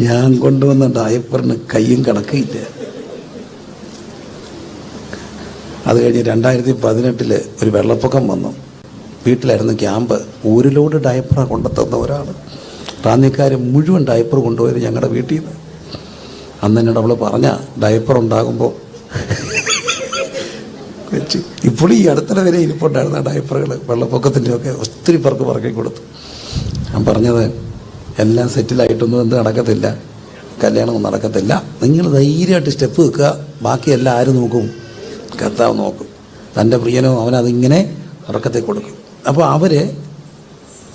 ഞാൻ കൊണ്ടുവന്ന ഡയപ്പറിന് കയ്യും കണക്കില്ല. അത് കഴിഞ്ഞ് 2018 ഒരു വെള്ളപ്പൊക്കം വന്നു. വീട്ടിലായിരുന്നു ക്യാമ്പ്. 1 ലോഡ് ഡയപ്പറാണ് കൊണ്ടുത്തന്ന ഒരാൾ. റാന്നിക്കാർ മുഴുവൻ ഡയപ്പർ കൊണ്ടുപോയത് ഞങ്ങളുടെ വീട്ടിൽ നിന്ന്. അന്ന് എന്നോട് അവൾ പറഞ്ഞ ഡയപ്പർ ഉണ്ടാകുമ്പോൾ വെച്ച് ഇപ്പോഴും ഈ അടുത്തിടെ വരെ ഇരിപ്പുണ്ടായിരുന്ന ഡയപ്പറുകൾ വെള്ളപ്പൊക്കത്തിൻ്റെയൊക്കെ ഒത്തിരി പേർക്ക് പറക്കി കൊടുത്തു. ഞാൻ പറഞ്ഞത് എല്ലാം സെറ്റിലായിട്ടൊന്നും എന്ത് നടക്കത്തില്ല, കല്യാണമൊന്നും നടക്കത്തില്ല. നിങ്ങൾ ധൈര്യമായിട്ട് സ്റ്റെപ്പ് വെക്കുക, ബാക്കിയെല്ലാം ആര് നോക്കും? കർത്താവ് നോക്കും. തൻ്റെ പ്രിയനോ അവനതിങ്ങനെ ഉറക്കത്തിൽ കൊടുക്കും. അപ്പോൾ അവർ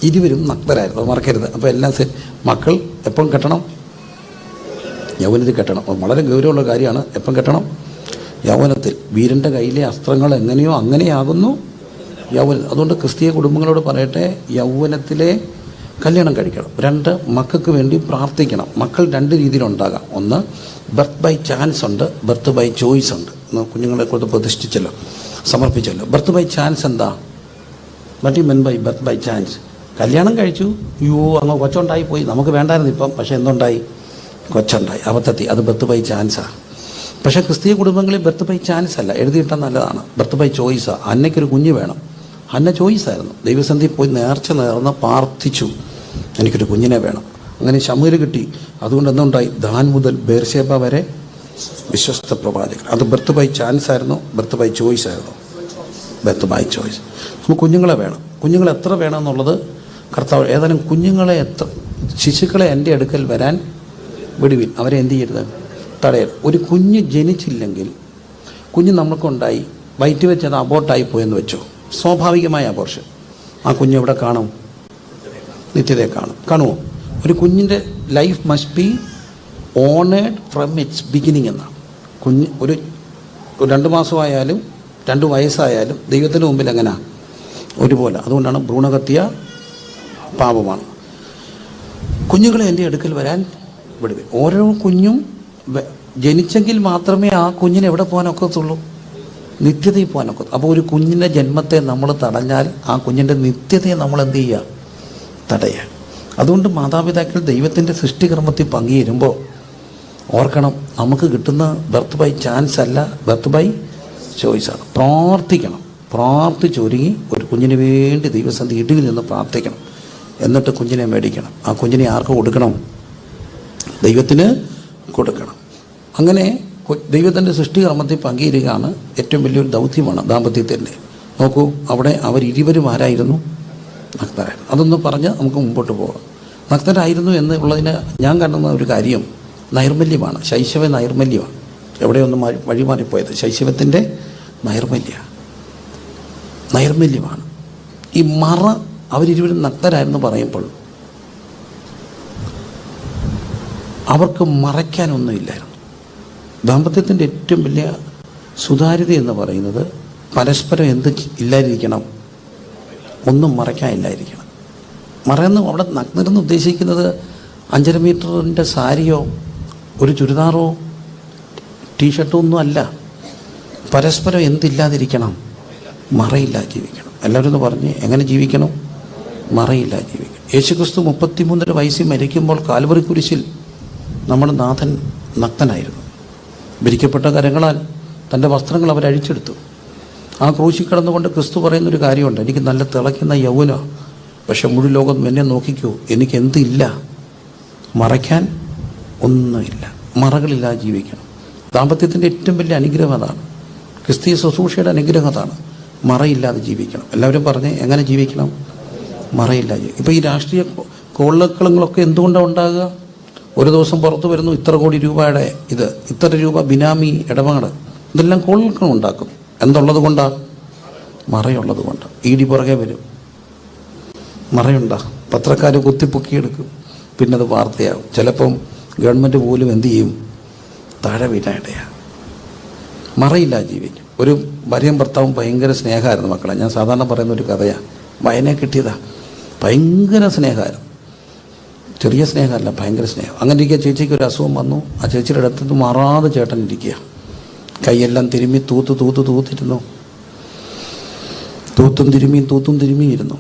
ഇരുവരും നഗ്നരായിരുന്നു, മറക്കരുത്. അപ്പോൾ എല്ലാം മക്കൾ എപ്പം കെട്ടണം? യൗവനത്തിൽ കെട്ടണം. വളരെ ഗൗരവമുള്ള കാര്യമാണ്. എപ്പം കെട്ടണം? യൗവനത്തിൽ. വീരൻ്റെ കയ്യിലെ അസ്ത്രങ്ങൾ എങ്ങനെയോ അങ്ങനെയാകുന്നു യൗവനം. അതുകൊണ്ട് ക്രിസ്തീയ കുടുംബങ്ങളോട് പറയട്ടെ, യൗവനത്തിലെ കല്യാണം കഴിക്കണം. 2, മക്കൾക്ക് വേണ്ടി പ്രാർത്ഥിക്കണം. മക്കൾ 2 രീതിയിലുണ്ടാകാം. ഒന്ന്, ബർത്ത് ബൈ ചാൻസ് ഉണ്ട്, ബർത്ത് ബൈ ചോയ്സ് ഉണ്ട്. കുഞ്ഞുങ്ങളെ കൊണ്ട് പ്രതിഷ്ഠിച്ചല്ലോ, സമർപ്പിച്ചല്ലോ. ബർത്ത് ബൈ ചാൻസ് എന്താ? But men by birth by chance. കല്യാണം കഴിച്ചു, അങ്ങ് കൊച്ചുണ്ടായി പോയി, നമുക്ക് വേണ്ടായിരുന്നു ഇപ്പം, പക്ഷെ എന്തുണ്ടായി? കൊച്ചുണ്ടായി, അബദ്ധത്തി. അത് ബർത്ത് ബൈ ചാൻസാണ്. പക്ഷേ ക്രിസ്തീയ കുടുംബങ്ങളിൽ ബർത്ത് ബൈ ചാൻസ് അല്ല, എഴുതിയിട്ടാൽ നല്ലതാണ്. Birth by ചോയ്സാണ്. അന്നയ്ക്കൊരു കുഞ്ഞ് വേണം, അന്ന ചോയ്സായിരുന്നു. ദൈവസന്ധി പോയി നേർച്ച നേർന്ന് പ്രാർത്ഥിച്ചു, എനിക്കൊരു കുഞ്ഞിനെ വേണം. അങ്ങനെ ശമൂര് കിട്ടി. അതുകൊണ്ട് എന്തുണ്ടായി? ദാൻ മുതൽ ബേർശേബ വരെ വിശ്വസ്ത പ്രവാചകർ. അത് ബർത്ത് ബൈ ചാൻസ് ആയിരുന്നു, ബർത്ത് ബൈ ചോയ്സ് ആയിരുന്നു? Birth by choice. നമുക്ക് കുഞ്ഞുങ്ങളെ വേണം. കുഞ്ഞുങ്ങൾ എത്ര വേണം എന്നുള്ളത് കർത്താവ്. ഏതായാലും കുഞ്ഞുങ്ങളെ ശിശുക്കളെ എൻ്റെ അടുക്കൽ വരാൻ വിടുവിൻ, അവരെ എന്ത് ചെയ്യരുത്? തടയരുത്. ഒരു കുഞ്ഞ് ജനിച്ചില്ലെങ്കിൽ, കുഞ്ഞ് നമുക്കുണ്ടായി, വയറ്റ് വെച്ച് അത് അബോർട്ടായി പോയെന്ന് വെച്ചോ, സ്വാഭാവികമായ അബോർഷൻ. ആ കുഞ്ഞ് എവിടെ കാണും? നിത്യതയെ കാണുമോ? ഒരു കുഞ്ഞിൻ്റെ life must be honoured from it's beginning എന്നാണ്. കുഞ്ഞ് ഒരു 2 മാസമായാലും 2 വയസ്സായാലും ദൈവത്തിന് മുമ്പിൽ എങ്ങനെയാ? ഒരുപോലെ. അതുകൊണ്ടാണ് ഭ്രൂണഹത്യ പാപമാണ്. കുഞ്ഞുങ്ങളെ എൻ്റെ അടുക്കൽ വരാൻ വിടുക. ഓരോ കുഞ്ഞും ജനിച്ചെങ്കിൽ മാത്രമേ ആ കുഞ്ഞിന് എവിടെ പോകാനൊക്കത്തുള്ളൂ? നിത്യതയിൽ പോകാനൊക്കത്തുള്ളൂ. അപ്പോൾ ഒരു കുഞ്ഞിൻ്റെ ജന്മത്തെ നമ്മൾ തടഞ്ഞാൽ ആ കുഞ്ഞിൻ്റെ നിത്യതയെ നമ്മൾ എന്ത് ചെയ്യുക? തടയുക. അതുകൊണ്ട് മാതാപിതാക്കൾ ദൈവത്തിൻ്റെ സൃഷ്ടികർമ്മത്തിൽ പങ്കുചേരുമ്പോൾ ഓർക്കണം, നമുക്ക് കിട്ടുന്ന ബർത്ത് ബൈ ചാൻസ് അല്ല, ബർത്ത് ബൈ ചോയ്സാണ്. പ്രാർത്ഥിക്കണം. പ്രാർത്ഥിച്ചൊരുങ്ങി ഒരു കുഞ്ഞിന് വേണ്ടി ദൈവസന്ധി ഇടിവിൽ നിന്ന് പ്രാർത്ഥിക്കണം. എന്നിട്ട് കുഞ്ഞിനെ മേടിക്കണം. ആ കുഞ്ഞിനെ ആർക്ക് കൊടുക്കണം? ദൈവത്തിന് കൊടുക്കണം. അങ്ങനെ ദൈവത്തിൻ്റെ സൃഷ്ടികർമ്മത്തിൽ പങ്കുചേരുകയാണ് ഏറ്റവും വലിയൊരു ദൗത്യമാണ് ദാമ്പത്യത്തിൻ്റെ. നോക്കൂ, അവിടെ അവരിരുവരും ആരായിരുന്നു? നഗ്നരായിരുന്നു. അതൊന്ന് പറഞ്ഞ് നമുക്ക് മുമ്പോട്ട് പോകാം. നഗ്നരായിരുന്നു എന്നുള്ളതിന് ഞാൻ കാണുന്ന ഒരു കാര്യം, നൈർമല്യമാണ്, ശൈശവ നൈർമല്യമാണ്. എവിടെയൊന്നും വഴിമാറിപ്പോയത് ശൈശവത്തിൻ്റെ നൈർമല്യമാണ്. ഈ മറ, അവരിരുവരും നഗ്നരായിരുന്നു പറയുമ്പോൾ അവർക്ക് മറയ്ക്കാനൊന്നുമില്ലായിരുന്നു. ദാമ്പത്യത്തിൻ്റെ ഏറ്റവും വലിയ സുതാര്യത എന്ന് പറയുന്നത് പരസ്പരം എന്ത് ഇല്ലാതിരിക്കണം, ഒന്നും മറയ്ക്കാനില്ലായിരിക്കണം. മറയെന്ന് അവിടെ നഗ്നരെന്ന് ഉദ്ദേശിക്കുന്നത് 5.5 മീറ്ററിൻ്റെ സാരിയോ ഒരു ചുരിദാറോ ടീഷർട്ടോ ഒന്നും അല്ല. പരസ്പരം എന്തില്ലാതിരിക്കണം, മറയില്ലാതെ ജീവിക്കണം. എല്ലാവരും ഒന്ന് പറഞ്ഞ് എങ്ങനെ ജീവിക്കണം? മറയില്ലാതെ ജീവിക്കണം. യേശുക്രിസ്തു 33 വയസ്സിൽ മരിക്കുമ്പോൾ കാൽവറി കുരിശിൽ നമ്മുടെ നാഥൻ നഗ്നനായിരുന്നു. വിരിക്കപ്പെട്ട കരങ്ങളാൽ തൻ്റെ വസ്ത്രങ്ങൾ അവരഴിച്ചെടുത്തു. ആ ക്രൂശിൽ കിടന്നുകൊണ്ട് ക്രിസ്തു പറയുന്നൊരു കാര്യമുണ്ട്, എനിക്ക് നല്ല തിളയ്ക്കുന്ന യൗവന, പക്ഷെ മുഴു ലോകം എന്നെ നോക്കിക്കൂ, എനിക്ക് എന്തില്ല, മറയ്ക്കാൻ ഒന്നുമില്ല. മറകളില്ലാതെ ജീവിക്കണം. ദാമ്പത്യത്തിൻ്റെ ഏറ്റവും വലിയ അനുഗ്രഹം അതാണ്. ക്രിസ്തീയ ശുശ്രൂഷയുടെ അനുഗ്രഹം അതാണ്, മറയില്ലാതെ ജീവിക്കണം. എല്ലാവരും പറഞ്ഞ് എങ്ങനെ ജീവിക്കണം? മറയില്ലാതെ. ഇപ്പോൾ ഈ രാഷ്ട്രീയ കൊള്ളക്കളങ്ങളൊക്കെ എന്തുകൊണ്ടാണ് ഉണ്ടാകുക? ഒരു ദിവസം പുറത്തു വരുന്നു ഇത്ര കോടി രൂപയുടെ ഇത്ര രൂപ ബിനാമി ഇടപാട്, ഇതെല്ലാം കൊള്ളക്കം ഉണ്ടാക്കും. എന്തുള്ളത് കൊണ്ടാണ്? മറയുള്ളത് കൊണ്ട്. ഇടി പുറകെ വരും. മറയുണ്ടാ, പത്രക്കാർ കുത്തിപ്പൊക്കിയെടുക്കും, പിന്നെ അത് വാർത്തയാവും. ചിലപ്പം ഗവൺമെൻറ് പോലും എന്തു ചെയ്യും? താഴെ വീഴാനിടയാണ്. മറയില്ല ജീവിക്കും. ഒരു ഭാര്യയും ഭർത്താവും ഭയങ്കര സ്നേഹമായിരുന്നു മക്കളെ. ഞാൻ സാധാരണ പറയുന്ന ഒരു കഥയാണ്. വയനെ കിട്ടിയതാ. ഭയങ്കര സ്നേഹമായിരുന്നു. ചെറിയ സ്നേഹമല്ല, ഭയങ്കര സ്നേഹം. അങ്ങനെ ഇരിക്കുക, ചേച്ചിക്ക് ഒരു അസുഖം വന്നു. ആ ചേച്ചിയുടെ അടുത്ത് മാറാതെ ചേട്ടൻ ഇരിക്കുക. കൈയെല്ലാം തിരുമ്മി തൂത്തിരുന്നു. തൂത്തും തിരുമ്മിയിരുന്നു.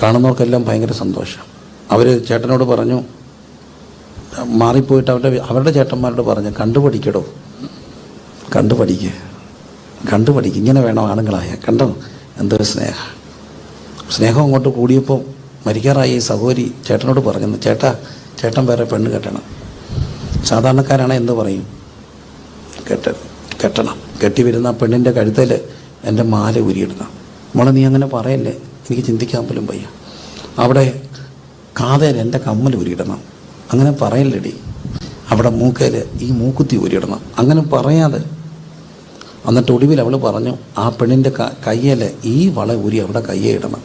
കാണുന്നവർക്കെല്ലാം ഭയങ്കര സന്തോഷം. അവർ ചേട്ടനോട് പറഞ്ഞു, മാറിപ്പോയിട്ട് അവരുടെ ചേട്ടന്മാരോട് പറഞ്ഞു, കണ്ടുപഠിക്കടോ, കണ്ടുപഠിക്കുക, ഇങ്ങനെ വേണം ആണുങ്ങളായ. കണ്ടോ എന്തൊരു സ്നേഹം അങ്ങോട്ട് കൂടിയപ്പോൾ മരിക്കാറായി സഹോദരി ചേട്ടനോട് പറഞ്ഞു, ചേട്ടൻ വേറെ പെണ്ണ് കെട്ടണം. സാധാരണക്കാരാണ് എന്ത് പറയും? കെട്ടണം. കെട്ടി വരുന്ന ആ പെണ്ണിൻ്റെ കഴുത്തിൽ എൻ്റെ മാല ഉരിയിടണം. മോളെ നീ അങ്ങനെ പറയല്ലേ, എനിക്ക് ചിന്തിക്കാൻ പോലും വയ്യ. അവിടെ കാതയിൽ എൻ്റെ കമ്മൽ ഉരിയിടണം. അങ്ങനെ പറയല്ലടി. അവിടെ മൂക്കയിൽ ഈ മൂക്കുത്തി ഉരിയിടണം. അങ്ങനെ പറയാതെ. എന്നിട്ട് ഒടുവിൽ അവൾ പറഞ്ഞു, ആ പെണ്ണിൻ്റെ കയ്യിൽ ഈ വള ഉരി അവിടെ കയ്യെ ഇടണം.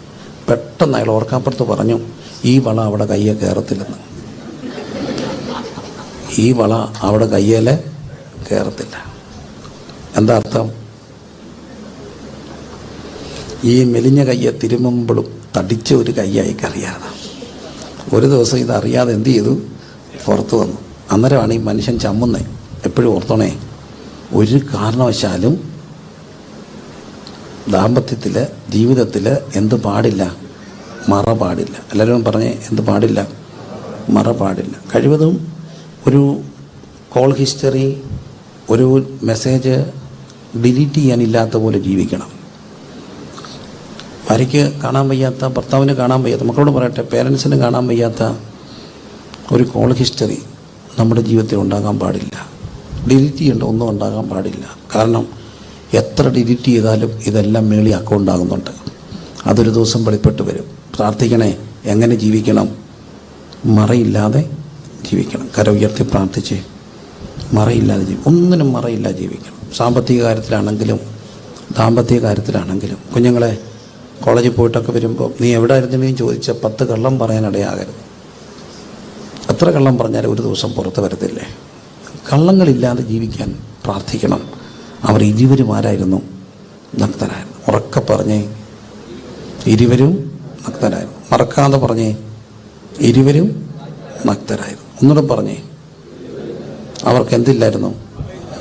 പെട്ടെന്ന് അയാൾ ഓർക്കാപ്പുറത്ത് പറഞ്ഞു, ഈ വള അവിടെ കയ്യെ കയറത്തില്ലെന്ന്. ഈ വള അവിടെ കയ്യേൽ കയറത്തില്ല. എന്താ അർത്ഥം? ഈ മെലിഞ്ഞ കയ്യെ തിരുമുമ്പോഴും തടിച്ച ഒരു കയ്യായിക്ക് അറിയാതെ ഒരു ദിവസം ഇതറിയാതെ എന്ത് ചെയ്തു? പുറത്തു വന്നു. അന്നേരമാണ് ഈ മനുഷ്യൻ ചമ്മുന്നത്. എപ്പോഴും ഓർത്തോണേ, ഒരു കാരണവശാലും ദാമ്പത്യത്തിൽ ജീവിതത്തിൽ എന്ത് പാടില്ല? മറ പാടില്ല. എല്ലാവരും പറഞ്ഞേ, എന്ത് പാടില്ല? മറ പാടില്ല. കഴിവതും ഒരു കോൾ ഹിസ്റ്ററി, ഒരു മെസ്സേജ് ഡിലീറ്റ് ചെയ്യാനില്ലാത്ത പോലെ ജീവിക്കണം. ഭാര്യയ്ക്ക് കാണാൻ വയ്യാത്ത, ഭർത്താവിന് കാണാൻ വയ്യാത്ത, മക്കളോട് പറയട്ടെ, പേരൻസിന് കാണാൻ വയ്യാത്ത ഒരു കോൾ ഹിസ്റ്ററി നമ്മുടെ ജീവിതത്തിൽ ഉണ്ടാകാൻ പാടില്ല. ഡിലീറ്റ് ചെയ്യേണ്ട ഒന്നും ഉണ്ടാകാൻ പാടില്ല. കാരണം എത്ര ഡിലീറ്റ് ചെയ്താലും ഇതെല്ലാം മേളി അക്കൗണ്ട് ആകുന്നുണ്ട്. അതൊരു ദിവസം വെളിപ്പെട്ട് വരും. പ്രാർത്ഥിക്കണേ, എങ്ങനെ ജീവിക്കണം? മറയില്ലാതെ ജീവിക്കണം. കര ഉയർത്തി പ്രാർത്ഥിച്ച് മറയില്ലാതെ ഒന്നിനും മറയില്ലാതെ ജീവിക്കണം. സാമ്പത്തിക കാര്യത്തിലാണെങ്കിലും ദാമ്പത്യ കാര്യത്തിലാണെങ്കിലും. കുഞ്ഞുങ്ങളെ കോളേജിൽ പോയിട്ടൊക്കെ വരുമ്പോൾ നീ എവിടെ ആയിരുന്നെങ്കിലും ചോദിച്ച 10 കള്ളം പറയാനിടയാകരുത്. എത്ര കള്ളം പറഞ്ഞാലും ഒരു ദിവസം പുറത്ത് വരത്തില്ലേ? കള്ളങ്ങളില്ലാതെ ജീവിക്കാൻ പ്രാർത്ഥിക്കണം. അവർ ഇരുവരും ആരായിരുന്നു? നഗ്നരായിരുന്നു. ഉറക്കെ പറഞ്ഞേ, ഇരുവരും നഗ്നരായിരുന്നു. മറക്കാതെ പറഞ്ഞേ, ഇരുവരും നഗ്നരായിരുന്നു. ഒന്നുകൂടെ പറഞ്ഞേ, അവർക്ക് എന്തില്ലായിരുന്നു?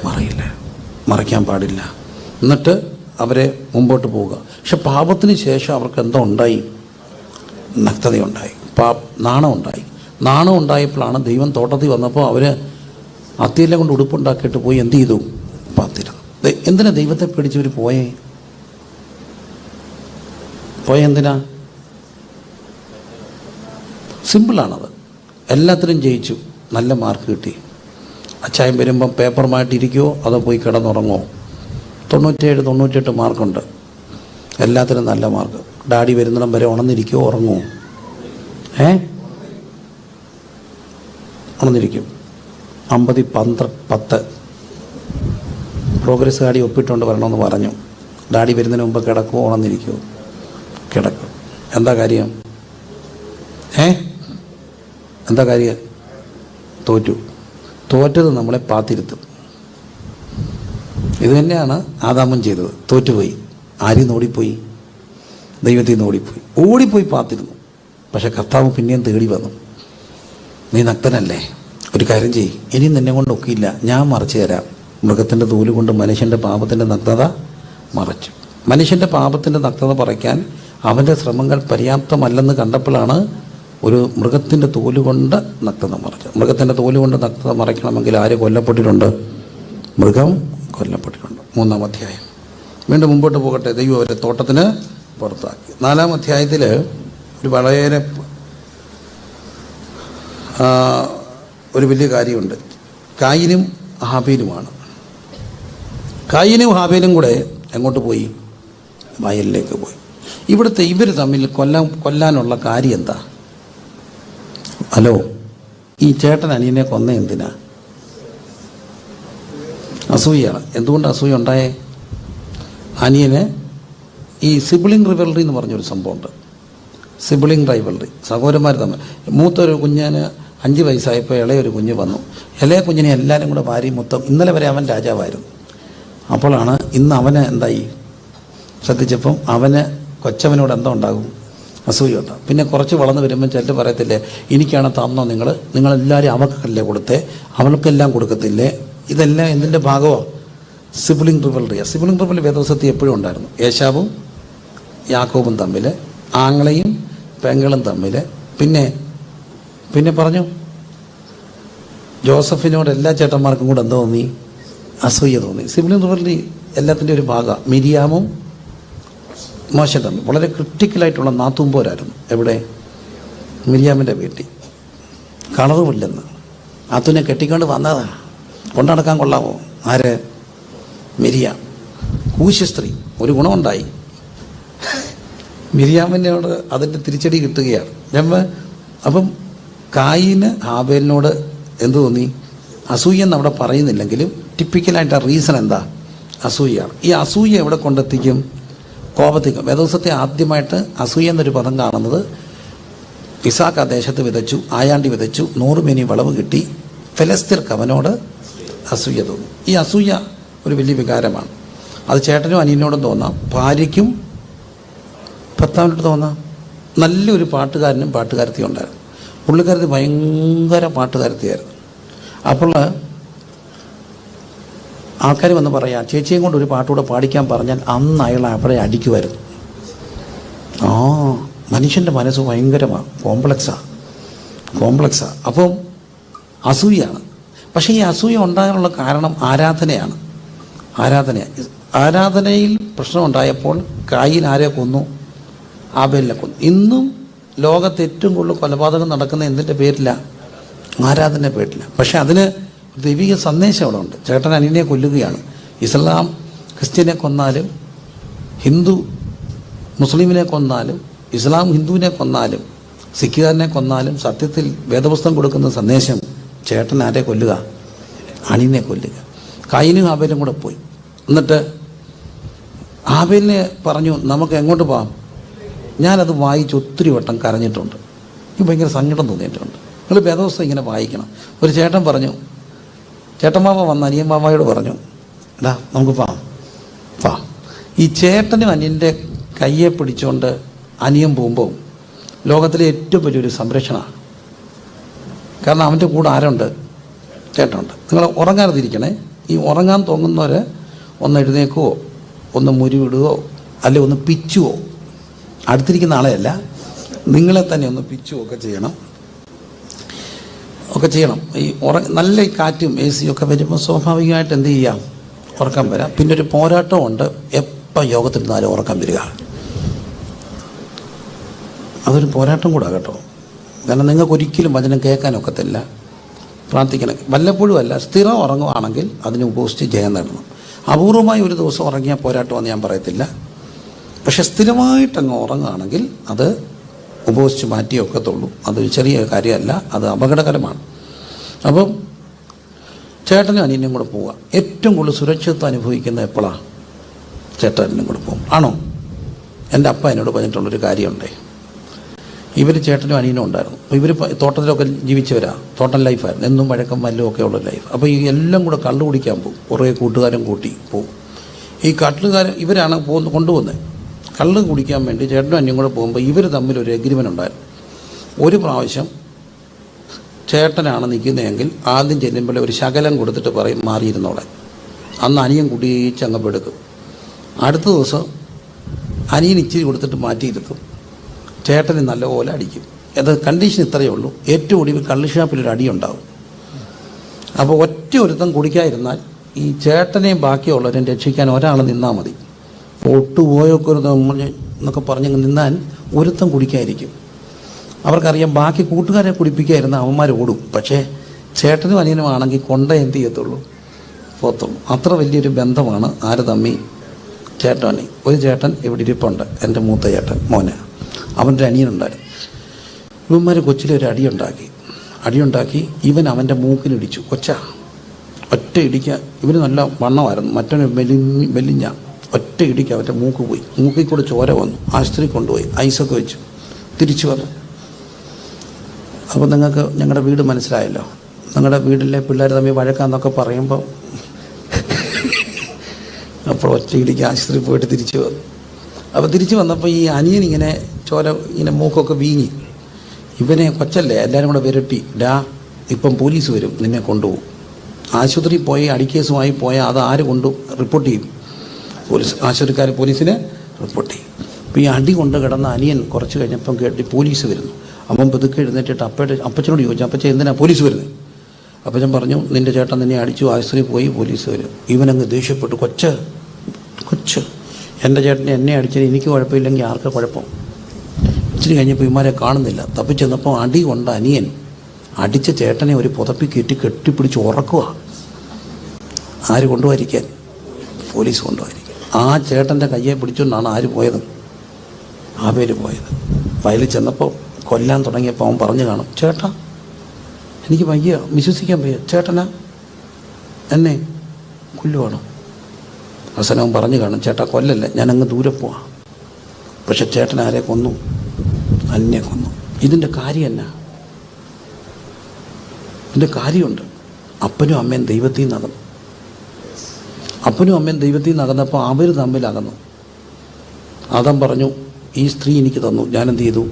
മറയില്ല. മറയ്ക്കാൻ പാടില്ല. എന്നിട്ട് അവരെ മുമ്പോട്ട് പോവുക. പക്ഷെ പാപത്തിന് ശേഷം അവർക്ക് എന്തോ ഉണ്ടായി? നഗ്നതയുണ്ടായി, നാണം ഉണ്ടായി. നാണം ഉണ്ടായപ്പോഴാണ് ദൈവം തോട്ടത്തിൽ വന്നപ്പോൾ അവർ അത്തിയെല്ലാം കൊണ്ട് ഉടുപ്പുണ്ടാക്കിയിട്ട് പോയി എന്ത് ചെയ്തു? പാത്തിരുന്നു. എന്തിനാ ദൈവത്തെ പേടിച്ചവർ പോയേ? എന്തിനാ? സിമ്പിളാണത്. എല്ലാത്തിനും ജയിച്ചു, നല്ല മാർക്ക് കിട്ടി. അച്ചായം വരുമ്പം പേപ്പറുമായിട്ടിരിക്കുമോ അതോ പോയി കിടന്നുറങ്ങുമോ? 97-98 മാർക്കുണ്ട്. എല്ലാത്തിനും നല്ല മാർക്ക്. ഡാഡി വരുന്നിടം വരെ ഉണർന്നിരിക്കുമോ ഉറങ്ങുമോ? ഉണർന്നിരിക്കും. 50-10 പ്രോഗ്രസ് കാർഡിൽ ഒപ്പിട്ടുകൊണ്ട് വരണമെന്ന് പറഞ്ഞു. ഡാഡി വരുന്നതിന് മുമ്പ് കിടക്കുമോ ഉണർന്നിരിക്കുമോ? കിടക്കും. എന്താ കാര്യം? എന്താ കാര്യം? തോറ്റത് നമ്മളെ പാത്തിരുത്തും. ഇത് തന്നെയാണ് ആദാമും ചെയ്തത്. തോറ്റുപോയി. ആരിൽ നിന്ന് ഓടിപ്പോയി? ദൈവത്തിൽ നിന്ന് ഓടിപ്പോയി പാത്തിരുന്നു. പക്ഷെ കർത്താവ് പിന്നെയും തേടി വന്നു. നീ നഗ്നനല്ലേ, ഒരു കാര്യം ചെയ്യ്, ഇനി നിന്നെ കൊണ്ട് ഒക്കിയില്ല, ഞാൻ മറച്ചു തരാം. മൃഗത്തിൻ്റെ തോല് കൊണ്ട് മനുഷ്യൻ്റെ പാപത്തിൻ്റെ നഗ്നത മറച്ചു. മനുഷ്യൻ്റെ പാപത്തിൻ്റെ നഗ്നത മറയ്ക്കാൻ അവൻ്റെ ശ്രമങ്ങൾ പര്യാപ്തമല്ലെന്ന് കണ്ടപ്പോഴാണ് ഒരു മൃഗത്തിൻ്റെ തോല് കൊണ്ട് നഗ്നത മറച്ചത്. മൃഗത്തിൻ്റെ തോല് കൊണ്ട് നഗ്നത മറയ്ക്കണമെങ്കിൽ ആര് കൊല്ലപ്പെട്ടിട്ടുണ്ട്? മൃഗം കൊല്ലപ്പെട്ടിട്ടുണ്ട്. 3-ാം അധ്യായം. വീണ്ടും മുമ്പോട്ട് പോകട്ടെ. ദൈവം അവരെ തോട്ടത്തിന് പുറത്താക്കി. 4-ാം അധ്യായത്തിൽ ഒരു വളരെ ഒരു വലിയ കാര്യമുണ്ട്. കായിനും ഹാബേലുമാണ്. കായിനും ഹാബേലും കൂടെ എങ്ങോട്ട് പോയി? വയലിലേക്ക് പോയി. ഇവിടുത്തെ ഇവർ തമ്മിൽ കൊല്ലാനുള്ള കാര്യം എന്താ? ഹലോ, ഈ ചേട്ടൻ അനിയനെ കൊന്ന എന്തിനാ? അസൂയാണ്. എന്തുകൊണ്ട് അസൂയ ഉണ്ടായേ? അനിയന് ഈ സിബിളിംഗ് റിവൽറി എന്ന് പറഞ്ഞൊരു സംഭവമുണ്ട്. സിബിളിംഗ് റൈവൽറി, സഹോദരന്മാർ തമ്മിൽ. മൂത്തൊരു കുഞ്ഞിന് 5 വയസ്സായപ്പോൾ ഇളയൊരു കുഞ്ഞ് വന്നു. ഇളയ കുഞ്ഞിനെ എല്ലാവരും കൂടെ വാരി മൊത്തം. ഇന്നലെ വരെ അവൻ രാജാവായിരുന്നു. അപ്പോഴാണ് ഇന്ന് അവന് എന്തായി ശ്രദ്ധിച്ചപ്പം അവന് കൊച്ചവനോട് എന്താ ഉണ്ടാകും? അസൂയ ഉണ്ടാകും. പിന്നെ കുറച്ച് വളർന്നു വരുമ്പം ചിലർ പറയത്തില്ലേ, എനിക്കാണ് തന്നോ നിങ്ങളെല്ലാവരും അവക്കല്ലേ കൊടുത്തേ, അവൾക്കെല്ലാം കൊടുക്കത്തില്ലേ? ഇതെല്ലാം എന്തിൻ്റെ ഭാഗമോ? സിബിളിംഗ് റിവൽറിയാണ്. സിബിളിംഗ് റിവൽറി വേദവസത്തിൽ എപ്പോഴും ഉണ്ടായിരുന്നു. ഏശാവും യാക്കോബും തമ്മിൽ, ആങ്ങളെയും പെങ്ങളും തമ്മിൽ. പിന്നെ പറഞ്ഞു, ജോസഫിനോട് എല്ലാ ചേട്ടന്മാർക്കും കൂടെ എന്താ തോന്നി? അസൂയ തോന്നി. സിബിളിംഗ് റിവൽറി എല്ലാത്തിൻ്റെ ഒരു ഭാഗമാണ്. മിരിയാമും മോശ തമ്മിൽ വളരെ ക്രിട്ടിക്കലായിട്ടുള്ള നാത്തൂമ്പോരായിരുന്നു. എവിടെ? മിരിയാമിൻ്റെ വീട്ടിൽ. കളറുമില്ലെന്ന് നാത്തൂനെ കെട്ടിക്കൊണ്ട് വന്നതാ. കൊണ്ടടക്കാൻ കൊള്ളാമോ? ആര്? മിരിയാം. കൂശ സ്ത്രീ. ഒരു ഗുണമുണ്ടായി, മിരിയാമിനോട് അതിൻ്റെ തിരിച്ചടി കിട്ടുകയാണ്. അപ്പം കായിന് ഹാബേലിനോട് എന്ത് തോന്നി? അസൂയെന്ന് അവിടെ പറയുന്നില്ലെങ്കിലും ടിപ്പിക്കലായിട്ട് ആ റീസൺ എന്താ? അസൂയാണ്. ഈ അസൂയ എവിടെ കൊണ്ടെത്തിക്കും? കോപത്തിക്കും. വേദവസത്തെ ആദ്യമായിട്ട് അസൂയ എന്നൊരു പദം കാണുന്നത് ഇസാക്ക് ആ ദേശത്ത് വിതച്ചു, ആയാണ്ടി വിതച്ചു, 100 മേനി വിളവ് കിട്ടി. ഫെലസ്തീർക്ക് അവനോട് അസൂയ തോന്നും. ഈ അസൂയ ഒരു വലിയ വികാരമാണ്. അത് ചേട്ടനും അനിയനോടും തോന്നാം, ഭാര്യയ്ക്കും ഭർത്താവിനോട് തോന്നാം. നല്ലൊരു പാട്ടുകാരനും പാട്ടുകാരത്തിയും ഉണ്ടായിരുന്നു. പുള്ളിക്കാരത്തി ഭയങ്കര പാട്ടുകാരത്തിയായിരുന്നു. അപ്പോൾ ആൾക്കാർ വന്ന് പറയാം, ചേച്ചിയും കൊണ്ട് ഒരു പാട്ടുകൂടെ പാടിക്കാൻ പറഞ്ഞാൽ അന്ന് അയാൾ അവിടെ അടിക്കുമായിരുന്നു. മനുഷ്യൻ്റെ മനസ്സ് ഭയങ്കരമാണ്, കോംപ്ലക്സാണ്. അപ്പം അസൂയാണ്. പക്ഷേ ഈ അസൂയ ഉണ്ടാകാനുള്ള കാരണം ആരാധനയാണ്. ആരാധനയിൽ പ്രശ്നമുണ്ടായപ്പോൾ കായീൻ ആരെ കൊന്നു? ആബേലിനെ കൊന്നു. ഇന്നും ലോകത്ത് ഏറ്റവും കൂടുതൽ കൊലപാതകം നടക്കുന്ന എന്തിൻ്റെ പേരില്ല? ആരാധന പേരില്ല. പക്ഷെ അതിന് ദൈവിക സന്ദേശം അവിടെ ഉണ്ട്. ചേട്ടൻ അനിയനെ കൊല്ലുകയാണ്. ഇസ്ലാം ക്രിസ്ത്യനെ കൊന്നാലും, ഹിന്ദു മുസ്ലിമിനെ കൊന്നാലും, ഇസ്ലാം ഹിന്ദുവിനെ കൊന്നാലും, സിഖുകാരനെ കൊന്നാലും സത്യത്തിൽ വേദപുസ്തകം കൊടുക്കുന്ന സന്ദേശം ചേട്ടൻ ആരെ കൊല്ലുക? അനിയനെ കൊല്ലുക. കായീനും ഹാബേലും കൂടെ പോയി. എന്നിട്ട് ഹാബേലിനെ പറഞ്ഞു, നമുക്ക് എങ്ങോട്ട് പോകാം? ഞാനത് വായിച്ച് ഒത്തിരി വട്ടം കരഞ്ഞിട്ടുണ്ട്. എനിക്ക് ഭയങ്കര സങ്കടം തോന്നിയിട്ടുണ്ട്. നിങ്ങൾ വേദപുസ്തകം ഇങ്ങനെ വായിക്കണം. ഒരു ചേട്ടൻ പറഞ്ഞു, ചേട്ടൻ മാമ വന്ന് അനിയൻ മാമയോട് പറഞ്ഞു, എടാ നമുക്ക് പോവാം. ഈ ചേട്ടനും അനിയൻ്റെ കയ്യെ പിടിച്ചുകൊണ്ട് അനിയൻ പോകുമ്പോൾ ലോകത്തിലെ ഏറ്റവും വലിയൊരു സംരക്ഷണമാണ്. കാരണം അവൻ്റെ കൂടെ ആരുണ്ട്? ചേട്ടനുണ്ട്. നിങ്ങൾ ഉറങ്ങാതിരിക്കണേ. ഈ ഉറങ്ങാൻ തോന്നുന്നവർ ഒന്ന് എഴുന്നേക്കുവോ, ഒന്ന് മുരിവിടുകയോ, അല്ലെങ്കിൽ ഒന്ന് പിച്ചുവോ, അടുത്തിരിക്കുന്ന ആളെയല്ല നിങ്ങളെ തന്നെ ഒന്ന് പിച്ചുവോ ഒക്കെ ചെയ്യണം. ഈ നല്ല ഈ കാറ്റും AC ഒക്കെ വരുമ്പോൾ സ്വാഭാവികമായിട്ട് എന്ത് ചെയ്യാം? ഉറക്കം വരാം. പിന്നെ ഒരു പോരാട്ടമുണ്ട്, എപ്പോൾ യോഗത്തിരുന്നാലും ഉറക്കം വരിക. അതൊരു പോരാട്ടം കൂടാ കേട്ടോ. കാരണം നിങ്ങൾക്ക് ഒരിക്കലും വചനം കേൾക്കാനൊക്കത്തില്ല, പ്രാർത്ഥിക്കണം. വല്ലപ്പോഴും അല്ല, സ്ഥിരം ഉറങ്ങുകയാണെങ്കിൽ അതിനെ ഉപയോഗിച്ച് ജയം നേടണം. അപൂർവമായി ഒരു ദിവസം ഉറങ്ങിയാൽ പോരാട്ടമെന്ന് ഞാൻ പറയത്തില്ല. പക്ഷെ സ്ഥിരമായിട്ടങ്ങ് ഉറങ്ങുകയാണെങ്കിൽ അത് ഉപയോഗിച്ച് മാറ്റിയൊക്കത്തുള്ളൂ. അതൊരു ചെറിയ കാര്യമല്ല, അത് അപകടകരമാണ്. അപ്പം ചേട്ടനും അനിയനും കൂടെ പോവുക. ഏറ്റവും കൂടുതൽ സുരക്ഷിതത്വം അനുഭവിക്കുന്ന എപ്പോഴാണ്? ചേട്ടനും കൂടെ പോകും. ആണോ? എൻ്റെ അപ്പ എന്നോട് പറഞ്ഞിട്ടുള്ളൊരു കാര്യമുണ്ടേ. ഇവർ ചേട്ടനും അനിയനും ഉണ്ടായിരുന്നു. അപ്പോൾ ഇവർ തോട്ടത്തിലൊക്കെ ജീവിച്ചവരാ, തോട്ടം ലൈഫായിരുന്നു, എന്നും വഴക്കം മല്ലും ഒക്കെ ഉള്ള ലൈഫ്. അപ്പോൾ ഈ എല്ലാം കൂടെ കള്ളു കുടിക്കാൻ പോകും. കുറേ കൂട്ടുകാരും കൂട്ടി പോകും. ഈ കള്ളുകാരൻ ഇവരാണ് കൊണ്ടുപോകുന്നത്. കള്ള് കുടിക്കാൻ വേണ്ടി ചേട്ടനും അനിയനും കൂടെ പോകുമ്പോൾ ഇവർ തമ്മിലൊരു എഗ്രിമെൻ്റ് ഉണ്ടായിരുന്നു. ഒരു പ്രാവശ്യം ചേട്ടനാണ് നിൽക്കുന്നതെങ്കിൽ ആദ്യം ചെല്ലുമ്പോൾ ഒരു ശകലം കൊടുത്തിട്ട് പറയും മാറിയിരുന്നോളെ. അന്ന് അനിയൻ കുടിയിച്ച് അങ്ങ് പെടുക്കും. അടുത്ത ദിവസം അനിയൻ ഇച്ചിരി കൊടുത്തിട്ട് മാറ്റിയിരുത്തും. ചേട്ടന് നല്ലപോലെ അടിക്കും. അത് കണ്ടീഷൻ ഇത്രയേ ഉള്ളൂ. ഏറ്റവും ഒടുവിൽ കള്ള് ഷാപ്പിലൊരു അടിയുണ്ടാവും. അപ്പോൾ ഒറ്റ ഒരുത്തം കുടിക്കാതിരുന്നാൽ ഈ ചേട്ടനെയും ബാക്കിയുള്ളവരെയും രക്ഷിക്കാൻ ഒരാൾ നിന്നാൽ മതി. ഒട്ടുപോയൊക്കെ ഒരു എന്നൊക്കെ പറഞ്ഞ് നിന്നാൽ ഒരുത്തം കുടിക്കാതിരിക്കും. അവർക്കറിയാം ബാക്കി കൂട്ടുകാരെ കുടിപ്പിക്കാതിരുന്ന അവന്മാർ ഓടും. പക്ഷേ ചേട്ടനും അനിയനും ആണെങ്കിൽ കൊണ്ട എന്ത് ചെയ്യത്തുള്ളൂ? പോത്തുള്ളൂ. അത്ര വലിയൊരു ബന്ധമാണ് ആര് തമ്മി? ചേട്ടൻ. ഒരു ചേട്ടൻ ഇവിടെ ഇരിപ്പുണ്ട്, എൻ്റെ മൂത്ത ചേട്ടൻ മോന്. അവൻ്റെ അനിയനുണ്ടായിരുന്നു. ഇവന്മാർ കൊച്ചിലൊരു അടിയുണ്ടാക്കി ഇവൻ അവൻ്റെ മൂക്കിനിടിച്ചു. ഒറ്റ ഇടിക്കുക. ഇവന് നല്ല വണ്ണമായിരുന്നു, മറ്റൊരു മെലിഞ്ഞ. ഒറ്റ ഇടിക്കുക അവൻ്റെ മൂക്ക് പോയി. മൂക്കിൽ കൂടെ ചോര വന്നു. ആശുപത്രി കൊണ്ടുപോയി ഐസൊക്കെ വെച്ചു. തിരിച്ചു വന്നു. അപ്പോൾ നിങ്ങൾക്ക് ഞങ്ങളുടെ വീട് മനസ്സിലായല്ലോ. നിങ്ങളുടെ വീട്ടിലെ പിള്ളേർ തമ്മിൽ വഴക്കാന്നൊക്കെ പറയുമ്പോൾ അപ്പോൾ ഒറ്റ ഇടിക്ക് ആശുപത്രി പോയിട്ട് തിരിച്ചു വന്നു. അപ്പോൾ തിരിച്ചു വന്നപ്പോൾ ഈ അനിയൻ ഇങ്ങനെ ചോര ഇങ്ങനെ മൂക്കൊക്കെ വീങ്ങി. ഇവനെ കൊച്ചല്ലേ, എല്ലാവരും കൂടെ വിരട്ടി, ഇപ്പം പോലീസ് വരും, നിന്നെ കൊണ്ടുപോകും. ആശുപത്രിയിൽ പോയി അടിക്കേസുമായി പോയാൽ അത് ആര് റിപ്പോർട്ട് ചെയ്യും? ആശുപത്രിക്കാർ പോലീസിനെ റിപ്പോർട്ട് ചെയ്യും. അപ്പോൾ ഈ അടി കൊണ്ട് കിടന്ന അനിയൻ കുറച്ച് കഴിഞ്ഞപ്പം കേട്ടി പോലീസ് വരുന്നു. അവൻ പതുക്കെ എഴുന്നേറ്റിട്ട് അപ്പച്ചനോട് ചോദിച്ചു, അപ്പച്ചൻ എന്തിനാ പോലീസ് വരുന്നത്? അപ്പച്ചൻ പറഞ്ഞു, നിൻ്റെ ചേട്ടൻ നിന്നെ അടിച്ചു, ആശുപത്രിയിൽ പോയി, പോലീസ് വരും. ഇവനങ്ങ് ദേഷ്യപ്പെട്ടു. കൊച്ച് എൻ്റെ ചേട്ടനെ എന്നെ അടിച്ചത് എനിക്ക് കുഴപ്പമില്ലെങ്കിൽ ആർക്കാ കുഴപ്പം? ഇച്ചിരി കഴിഞ്ഞപ്പോൾ ഇവന്മാരെ കാണുന്നില്ല. തപ്പിച്ചെന്നപ്പോൾ അടി കൊണ്ട അനിയൻ അടിച്ച ചേട്ടനെ ഒരു പുതപ്പി കെട്ടിപ്പിടിച്ച് ഉറക്കുക. ആര് കൊണ്ടുപോയിരിക്കാൻ? പോലീസ് കൊണ്ടുപോയിരിക്കാൻ. ആ ചേട്ടൻ്റെ കയ്യെ പിടിച്ചുകൊണ്ടാണ് ആര് പോയത്? ആബേല് പോയത്. വയലിൽ ചെന്നപ്പോൾ കൊല്ലാൻ തുടങ്ങിയപ്പോൾ അവൻ പറഞ്ഞു കാണും, ചേട്ടാ എനിക്ക് വയ്യ, വിശ്വസിക്കാൻ വയ്യ, ചേട്ടനാ എന്നെ കൊല്ലുവാണോ? അവസാനം അവൻ പറഞ്ഞു കാണും, ചേട്ടാ കൊല്ലല്ല, ഞാനങ്ങ് ദൂരെ പോവാം. പക്ഷെ ചേട്ടൻ ആരെ കൊന്നു? അന്നെ കൊന്നു. ഇതിൻ്റെ കാര്യം എന്നാ? ഇതിൻ്റെ കാര്യമുണ്ട്. അപ്പനും അമ്മയും ദൈവത്തിൽ നിന്ന് അകന്നു. അപ്പനും അമ്മയും ദൈവത്തിൽ നിന്ന് അകന്നപ്പോൾ അവർ തമ്മിൽ അകന്നു. ആദാം പറഞ്ഞു, ഈ സ്ത്രീ എനിക്ക് തന്നു, ഞാനെന്ത് ചെയ്തു?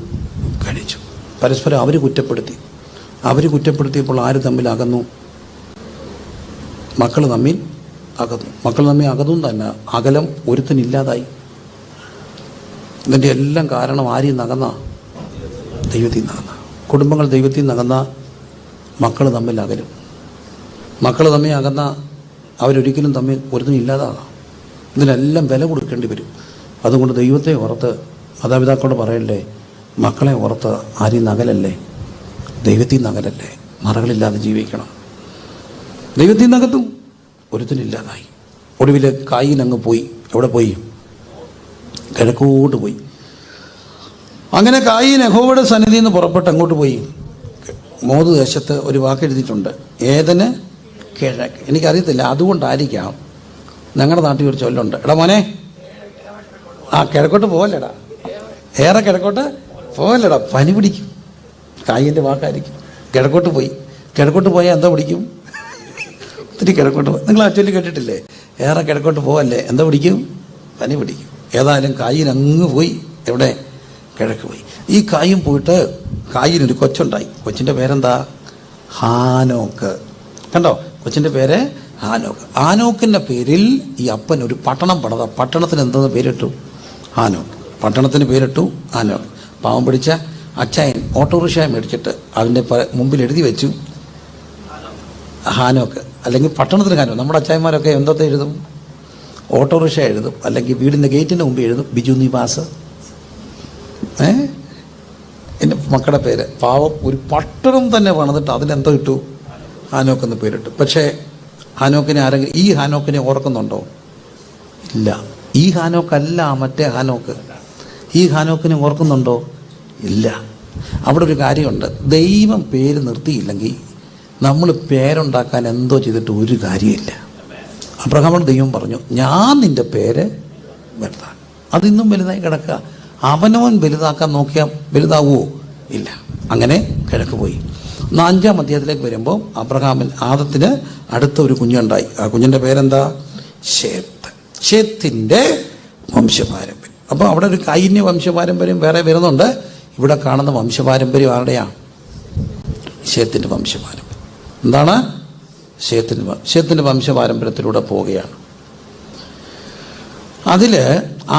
കഴിച്ചു. പരസ്പരം അവർ കുറ്റപ്പെടുത്തിയപ്പോൾ ആര് തമ്മിൽ അകന്നു? മക്കൾ തമ്മിൽ അകന്നും തന്നെ അകലം ഒരുത്തനില്ലാതായി. ഇതിൻ്റെ എല്ലാം കാരണം ആരെയും നകന്ന? ദൈവത്തിൽ നകന്ന. കുടുംബങ്ങൾ ദൈവത്തിൽ നകന്ന മക്കൾ തമ്മിൽ അകലും. മക്കൾ തമ്മിൽ അകന്ന അവരൊരിക്കലും തമ്മിൽ ഒരുത്തനില്ലാതാകാം. ഇതിനെല്ലാം വില കൊടുക്കേണ്ടി വരും. അതുകൊണ്ട് ദൈവത്തെ ഓർത്ത് മാതാപിതാക്കളോട് പറയല്ലേ, മക്കളെ ഓർത്ത് ആരെയും നകലല്ലേ, ദൈവത്തിൽ നകലല്ലേ. മറകളില്ലാതെ ജീവിക്കണം. ദൈവത്തിൽ നകത്തും ഒരുത്തനില്ലാതായി. ഒടുവിൽ കായീനങ്ങ് പോയി. എവിടെ പോയി? കിഴക്കോട്ട് പോയി. അങ്ങനെ കായീൻ യഹോവയുടെ സന്നിധിയിൽ നിന്ന് പുറപ്പെട്ട് അങ്ങോട്ട് പോയി. മോദ് ദേശത്ത് ഒരു വാക്ക് എഴുതിയിട്ടുണ്ട്, ഏതന് കിഴക്ക്. എനിക്കറിയത്തില്ല, അതുകൊണ്ടായിരിക്കാം ഞങ്ങളുടെ നാട്ടിൽ ഒരു ചൊല്ലുണ്ട്, എടാ മോനെ കിഴക്കോട്ട് പോവല്ലേടാ, ഏറെ കിഴക്കോട്ട് പോവല്ലേടാ, പനി പിടിക്കും. കായിൻ്റെ വാക്കായിരിക്കും. കിഴക്കോട്ട് പോയാൽ എന്താ പിടിക്കും? ഒത്തിരി കിഴക്കോട്ട് പോയി. നിങ്ങൾ ആ ചൊല്ലി കേട്ടിട്ടില്ലേ? ഏറെ കിഴക്കോട്ട് പോവല്ലേ, എന്താ പിടിക്കും? പനി പിടിക്കും. ഏതായാലും കായിനങ്ങ് പോയി. എവിടെ? കിഴക്ക് പോയി. ഈ കായും പോയിട്ട് കായിനൊരു കൊച്ചുണ്ടായി. കൊച്ചിൻ്റെ പേരെന്താ? ഹാനോക്ക്. കണ്ടോ? കൊച്ചിൻ്റെ പേര് ഹാനോക്ക്. ഹാനോക്കിൻ്റെ പേരിൽ ഈ അപ്പൻ ഒരു പട്ടണം പണിത. പട്ടണത്തിന് എന്തെന്ന് പേരിട്ടു? ഹാനോക്ക്. പട്ടണത്തിന് പേരിട്ടു ഹാനോക്ക്. പാവം പിടിച്ച അച്ചായൻ ഓട്ടോറിക്ഷ മേടിച്ചിട്ട് അതിൻ്റെ മുമ്പിൽ എഴുതി വെച്ചു ഹാനോക്ക്. അല്ലെങ്കിൽ പട്ടണത്തിന് ഹാനോക്ക്. നമ്മുടെ അച്ചായന്മാരൊക്കെ എന്തൊക്കെ എഴുതും? ഓട്ടോറിക്ഷ എഴുതും, അല്ലെങ്കിൽ വീടിൻ്റെ ഗേറ്റിൻ്റെ മുമ്പിൽ എഴുതും ബിജു നിവാസ്. എൻ്റെ മക്കളുടെ പേര്. പാവം ഒരു പട്ടണം തന്നെ പണിതിട്ട് അതിനെന്തോ ഇട്ടു? ഹാനോക്കെന്ന് പേരിട്ടു. പക്ഷേ ഹാനോക്കിനെ ആരെങ്കിലും ഈ ഹാനോക്കിനെ ഓർക്കുന്നുണ്ടോ? ഇല്ല. ഈ ഹാനോക്കല്ല മറ്റേ ഹാനോക്ക്. ഈ ഹാനോക്കിനെ ഓർക്കുന്നുണ്ടോ? ഇല്ല. അവിടെ ഒരു കാര്യമുണ്ട്. ദൈവം പേര് നിർത്തിയില്ലെങ്കിൽ നമ്മൾ പേരുണ്ടാക്കാൻ എന്തോ ചെയ്തിട്ട് ഒരു കാര്യമില്ല. അബ്രഹാമിനോട് ദൈവം പറഞ്ഞു, ഞാൻ നിൻ്റെ പേര് വലുതാക്കും. അതിന്നും വലുതായി കിടക്കുക. അവനവൻ വലുതാക്കാൻ നോക്കിയാൽ വലുതാവുമോ? ഇല്ല. അങ്ങനെ കിഴക്ക് പോയി. 5-ാം അധ്യായത്തിലേക്ക് വരുമ്പോൾ ആദത്തിന് അടുത്ത ഒരു കുഞ്ഞുണ്ടായി. ആ കുഞ്ഞിൻ്റെ പേരെന്താ? ശേത്ത്. ശേത്തിൻ്റെ വംശപാരമ്പര്യം. അപ്പോൾ അവിടെ ഒരു കൈന്യ വംശപാരമ്പര്യം വേറെ വരുന്നുണ്ട്. ഇവിടെ കാണുന്ന വംശപാരമ്പര്യം ആരുടെയാണ്? ശേത്തിൻ്റെ വംശപാരമ്പര്യം. എന്താണ്? ശേത്തിൻ്റെ വംശപാരമ്പര്യത്തിലൂടെ പോവുകയാണ്. അതിൽ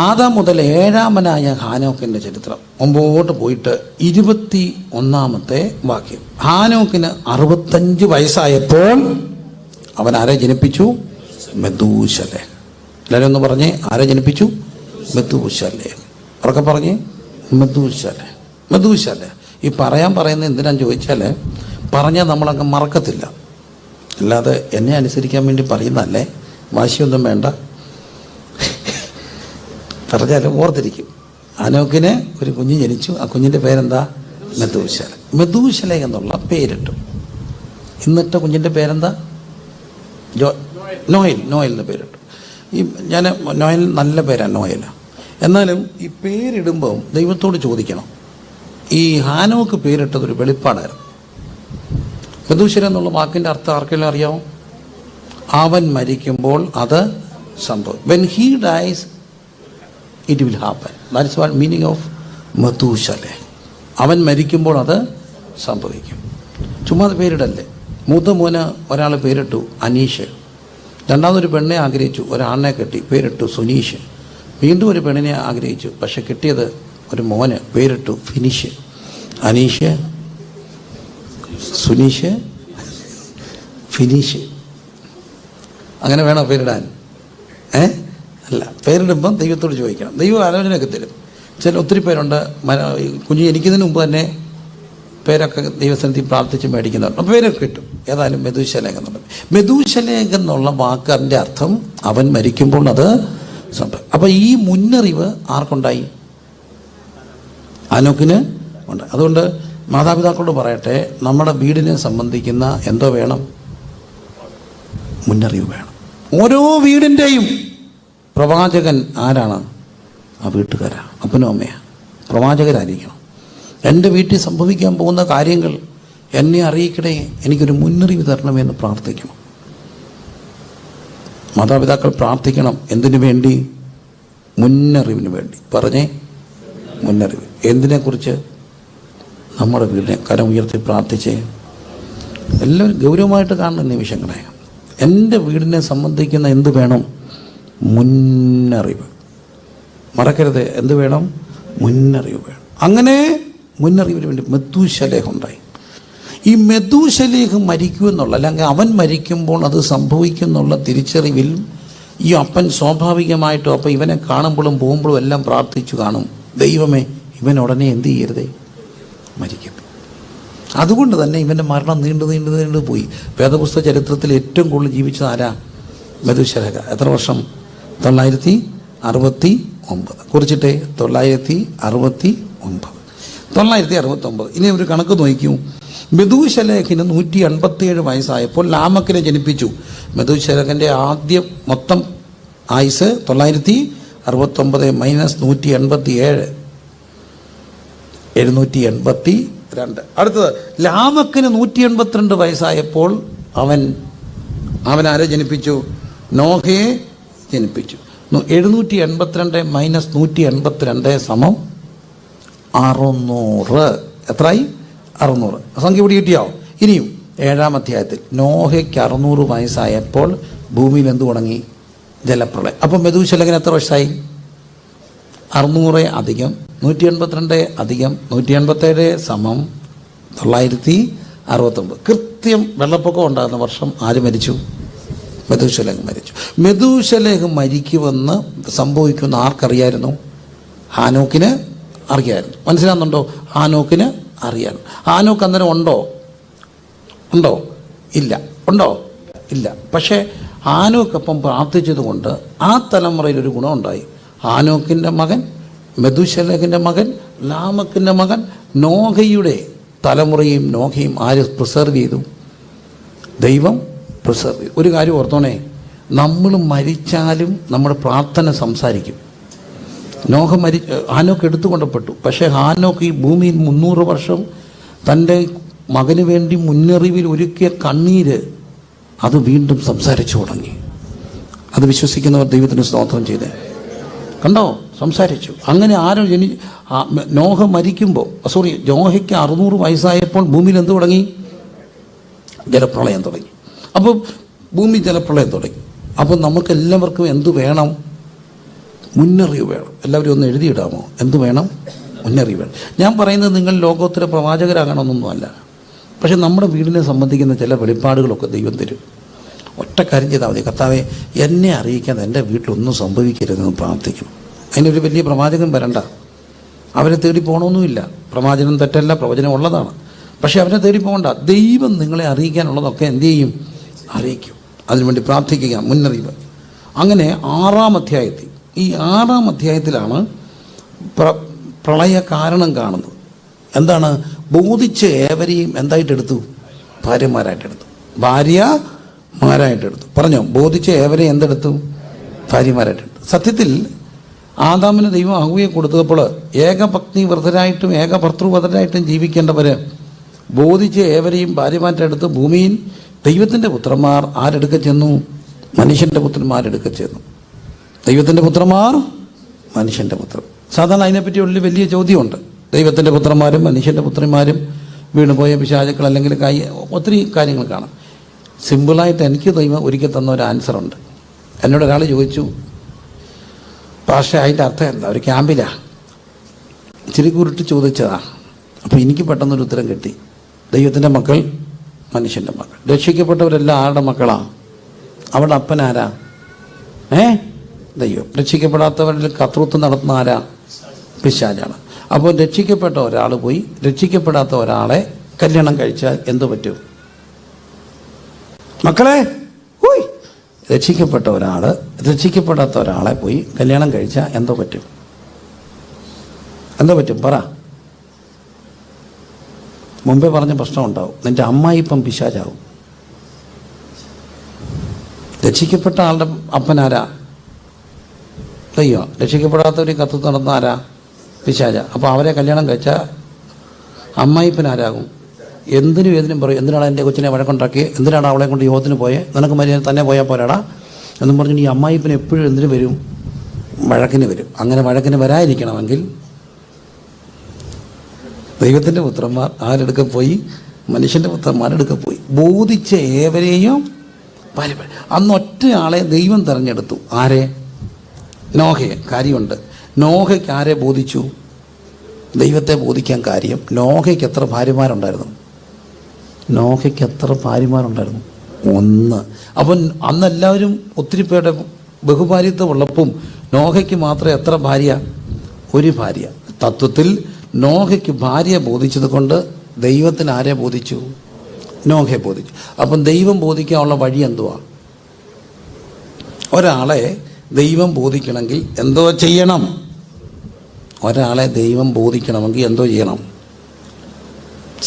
ആദാം മുതൽ 7-ാമനായ ഹാനോക്കിൻ്റെ ചരിത്രം മുമ്പോട്ട് പോയിട്ട് 21-ാമത്തെ വാക്യം. ഹാനോക്കിന് 65 വയസ്സായപ്പോൾ അവൻ ആരെ ജനിപ്പിച്ചു? മെഥൂശലേഹ്. എല്ലാവരും ഒന്ന് പറഞ്ഞേ, ആരെ ജനിപ്പിച്ചു? മെഥൂശലേഹ്. അവരൊക്കെ പറഞ്ഞേ, മെഥൂശലേഹ്. മെഥൂശലേഹ്. ഈ പറയുന്നത് എന്തിനാന്ന് ചോദിച്ചാൽ, പറഞ്ഞാൽ നമ്മളങ്ങ് മറക്കത്തില്ല. അല്ലാതെ എന്നെ അനുസരിക്കാൻ വേണ്ടി പറയുന്നതല്ലേ, വാശിയൊന്നും വേണ്ട. പറഞ്ഞാലും ഓർത്തിരിക്കും. ഹാനോക്കിന് ഒരു കുഞ്ഞ് ജനിച്ചു. ആ കുഞ്ഞിൻ്റെ പേരെന്താ? മെഥൂശലേഹ്. മെഥൂശലേഹ് എന്നുള്ള പേരിട്ടു. ഇന്നിട്ട കുഞ്ഞിൻ്റെ പേരെന്താ? നോയൽ. നോയൽ എന്ന് പേരിട്ടു. നോയൽ നല്ല പേരാണ്, നോയൽ. എന്നാലും ഈ പേരിടുമ്പോൾ ദൈവത്തോട് ചോദിക്കണം. ഈ ഹാനോക്ക് പേരിട്ടതൊരു വെളിപ്പാടായിരുന്നു. മെഥൂശലേഹ് എന്നുള്ള വാക്കിൻ്റെ അർത്ഥം ആർക്കെല്ലാം അറിയാമോ? അവൻ മരിക്കുമ്പോൾ അത് സംഭവിക്കും. When he dies it will happen. That is what meaning of Methuselah. അവൻ മരിക്കുമ്പോൾ അത് സംഭവിക്കും. ചുമ്മാ പേരിടല്ലേ. മൂത്ത മോന് ഒരാൾ പേരിട്ടു അനീഷ്. രണ്ടാമതൊരു പെണ്ണെ ആഗ്രഹിച്ചു, ഒരാണിനെ കെട്ടി, പേരിട്ടു സുനീഷ്. വീണ്ടും ഒരു പെണ്ണിനെ ആഗ്രഹിച്ചു, പക്ഷെ കിട്ടിയത് ഒരു മോന്, പേരിട്ടു ഫിനിഷ്. അനീഷ്, സുനീഷ്, ഫിനിഷ്. അങ്ങനെ വേണോ പേരിടാൻ? അല്ല. പേരിടുമ്പം ദൈവത്തോട് ചോദിക്കണം. ദൈവം ആലോചനയൊക്കെ തരും. ഒത്തിരി പേരുണ്ട് കുഞ്ഞ് ജനിക്കുന്നതിന് മുമ്പ് തന്നെ പേരൊക്കെ ദൈവസന്നിധി പ്രാർത്ഥിച്ച് മേടിക്കുന്നുണ്ട്. അപ്പോൾ പേരൊക്കെ കിട്ടും. ഏതായാലും മെഥൂശലേഹ് എന്നുള്ളത്. മെഥൂശലേഹ് എന്നുള്ള വാക്കിൻ്റെ അർത്ഥം അവൻ മരിക്കുമ്പോൾ അത് സംഭവിക്കും. അപ്പോൾ ഈ മുന്നറിവ് ആർക്കുണ്ടായി? ഹാനോക്കിന് ഉണ്ട്. അതുകൊണ്ട് മാതാപിതാക്കളോട് പറയട്ടെ, നമ്മുടെ വീടിനെ സംബന്ധിക്കുന്ന എന്തോ വേണം? മുന്നറിവ് വേണം. ഓരോ വീടിൻ്റെയും പ്രവാചകൻ ആരാണ്? ആ വീട്ടുകാരാണ്, അപ്പനും അമ്മയാണ്. പ്രവാചകരായിരിക്കണം. എൻ്റെ വീട്ടിൽ സംഭവിക്കാൻ പോകുന്ന കാര്യങ്ങൾ എന്നെ അറിയിക്കണേ, എനിക്കൊരു മുന്നറിവ് തരണമെന്ന് പ്രാർത്ഥിക്കണം. മാതാപിതാക്കൾ പ്രാർത്ഥിക്കണം. എന്തിനു വേണ്ടി? മുന്നറിവിന് വേണ്ടി. പറഞ്ഞേ, മുന്നറിവ്. എന്തിനെക്കുറിച്ച്? നമ്മുടെ വീടിനെ. കരം ഉയർത്തി പ്രാർത്ഥിച്ചേ. എല്ലാവരും ഗൗരവമായിട്ട് കാണുന്ന നിമിഷങ്ങളെ. എൻ്റെ വീടിനെ സംബന്ധിക്കുന്ന എന്ത് വേണം? മുന്നറിവ്. മറക്കരുത്. എന്ത് വേണം? മുന്നറിവ് വേണം. അങ്ങനെ മുന്നറിവിന് വേണ്ടി മെഥൂശലേഹ് ഉണ്ടായി. ഈ മെഥൂശലേഹ് മരിക്കുമെന്നുള്ള, അല്ലെങ്കിൽ അവൻ മരിക്കുമ്പോൾ അത് സംഭവിക്കുമെന്നുള്ള തിരിച്ചറിവിൽ ഈ അപ്പൻ സ്വാഭാവികമായിട്ടും അപ്പം ഇവനെ കാണുമ്പോഴും പോകുമ്പോഴും എല്ലാം പ്രാർത്ഥിച്ചു കാണും, ദൈവമേ ഇവൻ ഉടനെ എന്ത് ചെയ്യരുതേ, മരിക്കും. അതുകൊണ്ട് തന്നെ ഇവൻ്റെ മരണം നീണ്ടു പോയി. വേദപുസ്തക ചരിത്രത്തിൽ ഏറ്റവും കൂടുതൽ ജീവിച്ചത് ആരാ? മെഥൂശലേഹ്. എത്ര വർഷം? 969. കുറിച്ചിട്ടേ 969. 969. ഇനി ഒരു കണക്ക് നോക്കൂ. മെഥൂശലേഹിന് 187 വയസ്സായപ്പോൾ ലാമക്കിനെ ജനിപ്പിച്ചു. മെഥൂശലേഹിൻ്റെ ആദ്യം മൊത്തം ആയുസ് 969 മൈനസ് 187, 782. അടുത്തത് ലാമക്കിന് 182 വയസ്സായപ്പോൾ അവൻ ആരെ ജനിപ്പിച്ചു? നോഹയെ ജനിപ്പിച്ചു. 782 മൈനസ് 182 സമം 600. എത്രയായി? 600. സംഖ്യ പിടി കിട്ടിയോ? ഇനിയും 7-ാം അധ്യായത്തിൽ നോഹയ്ക്ക് 600 വയസ്സായപ്പോൾ ഭൂമിയിൽ എന്ത് തുടങ്ങി? ജലപ്രളയം. അപ്പം മെഥൂശലേഹിന് എത്ര വയസ്സായി? 600 അധികം 182 അധികം 187 സമം 969. കൃത്യം വെള്ളപ്പൊക്കം ഉണ്ടാകുന്ന വർഷം ആര് മരിച്ചു? മെഥൂശലേഹ് മരിച്ചു. മെഥൂശലേഹ് മരിക്കുമെന്ന് സംഭവിക്കുന്ന ആർക്കറിയായിരുന്നു? ഹാനോക്കിന് അറിയായിരുന്നു. മനസ്സിലാകുന്നുണ്ടോ? ഹാനോക്കിന് അറിയായിരുന്നു. ഹാനോക്ക് അന്നേരം ഉണ്ടോ? ഇല്ല. ഉണ്ടോ? ഇല്ല. പക്ഷേ ഹാനോക്കൊപ്പം പ്രാർത്ഥിച്ചതുകൊണ്ട് ആ തലമുറയിൽ ഒരു ഗുണമുണ്ടായി. ഹാനോക്കിൻ്റെ മകൻ, മെഥൂശലേഹിൻ്റെ മകൻ, ലാമക്കിൻ്റെ മകൻ, നോഹയുടെ തലമുറയും നോഹയും ആര് പ്രിസർവ് ചെയ്തു? ദൈവം പ്രിസർവ് ചെയ്യും. ഒരു കാര്യം ഓർത്തോണേ, നമ്മൾ മരിച്ചാലും നമ്മുടെ പ്രാർത്ഥന സംസാരിക്കും. ഹാനോക്ക് എടുത്തുകൊണ്ടപ്പെട്ടു. പക്ഷേ ഹാനോക്ക് ഈ ഭൂമിയിൽ 300 വർഷം തൻ്റെ മകന് വേണ്ടി മുന്നറിവിൽ ഒരുക്കിയ കണ്ണീര് അത് വീണ്ടും സംസാരിച്ചു തുടങ്ങി. അത് വിശ്വസിക്കുന്നവർ ദൈവത്തിന് സ്തോത്രം ചെയ്തേ. കണ്ടോ, സംസാരിച്ചു. അങ്ങനെ നോഹ മരിക്കുമ്പോൾ നോഹയ്ക്ക് 600 വയസ്സായപ്പോൾ ഭൂമിയിൽ എന്ത് തുടങ്ങി? ജലപ്രളയം തുടങ്ങി. അപ്പോൾ ഭൂമി ജലപ്രളയം തുടങ്ങി. അപ്പോൾ നമുക്ക് എല്ലാവർക്കും എന്ത് വേണം? മുന്നറിവ് വേണം. എല്ലാവരും ഒന്ന് എഴുതിയിടാമോ? എന്ത് വേണം? മുന്നറിവ് വേണം. ഞാൻ പറയുന്നത് നിങ്ങൾ ലോകോത്തര പ്രവാചകരാകണമെന്നൊന്നുമല്ല. പക്ഷെ നമ്മുടെ വീടിനെ സംബന്ധിക്കുന്ന ചില വെളിപ്പാടുകളൊക്കെ ദൈവം തരും. ഒറ്റ കാര്യം ചെയ്താൽ മതി, കർത്താവേ എന്നെ അറിയിക്കാതെ എൻ്റെ വീട്ടിലൊന്നും സംഭവിക്കരുതെന്ന് പ്രാർത്ഥിക്കണം. അതിനൊരു വലിയ പ്രവാചകൻ വരണ്ട, അവരെ തേടി പോകണമെന്നുമില്ല. പ്രവാചനം തെറ്റല്ല, പ്രവചനം ഉള്ളതാണ്. പക്ഷെ അവരെ തേടി പോകണ്ട. ദൈവം നിങ്ങളെ അറിയിക്കാനുള്ളതൊക്കെ എന്ത് ചെയ്യും? അറിയിക്കും. അതിനുവേണ്ടി പ്രാർത്ഥിക്കുക, മുന്നറിയിപ്പ്. അങ്ങനെ 6-ാം അധ്യായത്തിൽ, ഈ 6-ാം അധ്യായത്തിലാണ് പ്രളയ കാരണം കാണുന്നത്. എന്താണ്? ബോധിച്ച ഏവരെയും എന്തായിട്ടെടുത്തു? ഭാര്യമാരായിട്ടെടുത്തു. ഭാര്യമാരായിട്ടെടുത്തു. പറഞ്ഞോ, ബോധിച്ച ഏവരെ എന്തെടുത്തു? ഭാര്യമാരായിട്ടെടുത്തു. സത്യത്തിൽ ആദാമിന് ദൈവം ഹവ്വയെ കൊടുത്തപ്പോൾ ഏകപത്നി വ്രതരായിട്ടും ഏകഭർത്തൃവ്രതരായിട്ടും ജീവിക്കേണ്ടവർ ബോധിച്ച ഏവരെയും ഭാര്യമാരെടുത്ത് ഭൂമിയിൽ ദൈവത്തിൻ്റെ പുത്രന്മാർ ആരെടുക്ക ചെന്നു? മനുഷ്യൻ്റെ പുത്രന്മാരെടുക്ക ചെന്നു. ദൈവത്തിൻ്റെ പുത്രന്മാർ, മനുഷ്യൻ്റെ പുത്രൻ. സാധാരണ അതിനെപ്പറ്റി ഒരു വലിയ ചോദ്യമുണ്ട്. ദൈവത്തിൻ്റെ പുത്രന്മാരും മനുഷ്യൻ്റെ പുത്രന്മാരും വീണുപോയ പിശാചുക്കൾ അല്ലെങ്കിൽ ഒത്തിരി കാര്യങ്ങൾ കാണാം. സിമ്പിളായിട്ട് എനിക്ക് ദൈവം ഒരിക്കൽ തന്ന ഒരു ആൻസറുണ്ട്. എന്നോട് ഒരാൾ ചോദിച്ചു, പക്ഷേ അതിൻ്റെ അർത്ഥം എന്താ? ഒരു ക്യാമ്പിലാണ് ഇച്ചിരി കുരുട്ട് ചോദിച്ചതാ. അപ്പോൾ എനിക്ക് പെട്ടെന്നൊരു ഉത്തരം കിട്ടി. ദൈവത്തിൻ്റെ മക്കൾ, മനുഷ്യൻ്റെ മക്കൾ. രക്ഷിക്കപ്പെട്ടവരെല്ലാം ആരുടെ മക്കളാണ്? അവരുടെ അപ്പനാരാ? ദൈവം. രക്ഷിക്കപ്പെടാത്തവരിൽ കർത്തൃത്വം നടത്തുന്ന ആരാ? പിശാചാണ്. അപ്പോൾ രക്ഷിക്കപ്പെട്ട ഒരാൾ പോയി രക്ഷിക്കപ്പെടാത്ത ഒരാളെ കല്യാണം കഴിച്ചാൽ എന്തു പറ്റും? മക്കളെ, രക്ഷിക്കപ്പെടാത്ത ഒരാളെ പോയി കല്യാണം കഴിച്ചാൽ എന്തോ പറ്റും? പറ. മുമ്പേ പറഞ്ഞ പ്രശ്നം ഉണ്ടാവും. നിന്റെ അമ്മായിപ്പം പിശാചാവും. രക്ഷിക്കപ്പെട്ട ആളുടെ അപ്പനാരാ? ദൈവം. രക്ഷിക്കപ്പെടാത്തവർ കർത്തൃത്വം നടന്ന ആരാ? പിശാച. അപ്പോൾ അവരെ കല്യാണം കഴിച്ചാൽ അമ്മായിപ്പനാരാകും. എന്തിനും ഏതിനും പറയും, എന്തിനാണ് എൻ്റെ കൊച്ചിനെ വഴക്കുണ്ടാക്കി, എന്തിനാണ് അവളെ കൊണ്ട് യോഗത്തിന് പോയേ, നിനക്ക് മര്യാദ തന്നെ പോയാൽ പോരാടാ എന്നും പറഞ്ഞിട്ട് ഈ അമ്മായിപ്പന് എപ്പോഴും എന്തിനു വരും? വഴക്കിന് വരും. അങ്ങനെ വഴക്കിന് വരാതിരിക്കണമെങ്കിൽ ദൈവത്തിൻ്റെ പുത്രന്മാർ ആരെടുക്ക പോയി? മനുഷ്യൻ്റെ പുത്രന്മാരെടുക്ക പോയി. ബോധിച്ച ഏവരെയും അന്ന് ഒറ്റയാളെ ദൈവം തിരഞ്ഞെടുത്തു. ആരെ? നോഹയെ. കാര്യമുണ്ട്. നോഹയ്ക്ക് ആരെ ബോധിച്ചു? ദൈവത്തെ ബോധിക്കാൻ കാര്യം. നോഹയ്ക്ക് എത്ര ഭാര്യമാരുണ്ടായിരുന്നു? 1. അപ്പം അന്നെല്ലാവരും ഒത്തിരി പേരുടെ ബഹുഭാര്യത്വം ഉള്ളപ്പം നോഹയ്ക്ക് മാത്രം എത്ര ഭാര്യ? 1 ഭാര്യ. തത്വത്തിൽ നോഹയ്ക്ക് ഭാര്യ ബോധിച്ചത് കൊണ്ട് ദൈവത്തിന് ആരെ ബോധിച്ചു? നോഹയെ ബോധിച്ചു. അപ്പം ദൈവം ബോധിക്കാനുള്ള വഴി എന്തുവാ? ഒരാളെ ദൈവം ബോധിക്കണമെങ്കിൽ എന്തോ ചെയ്യണം?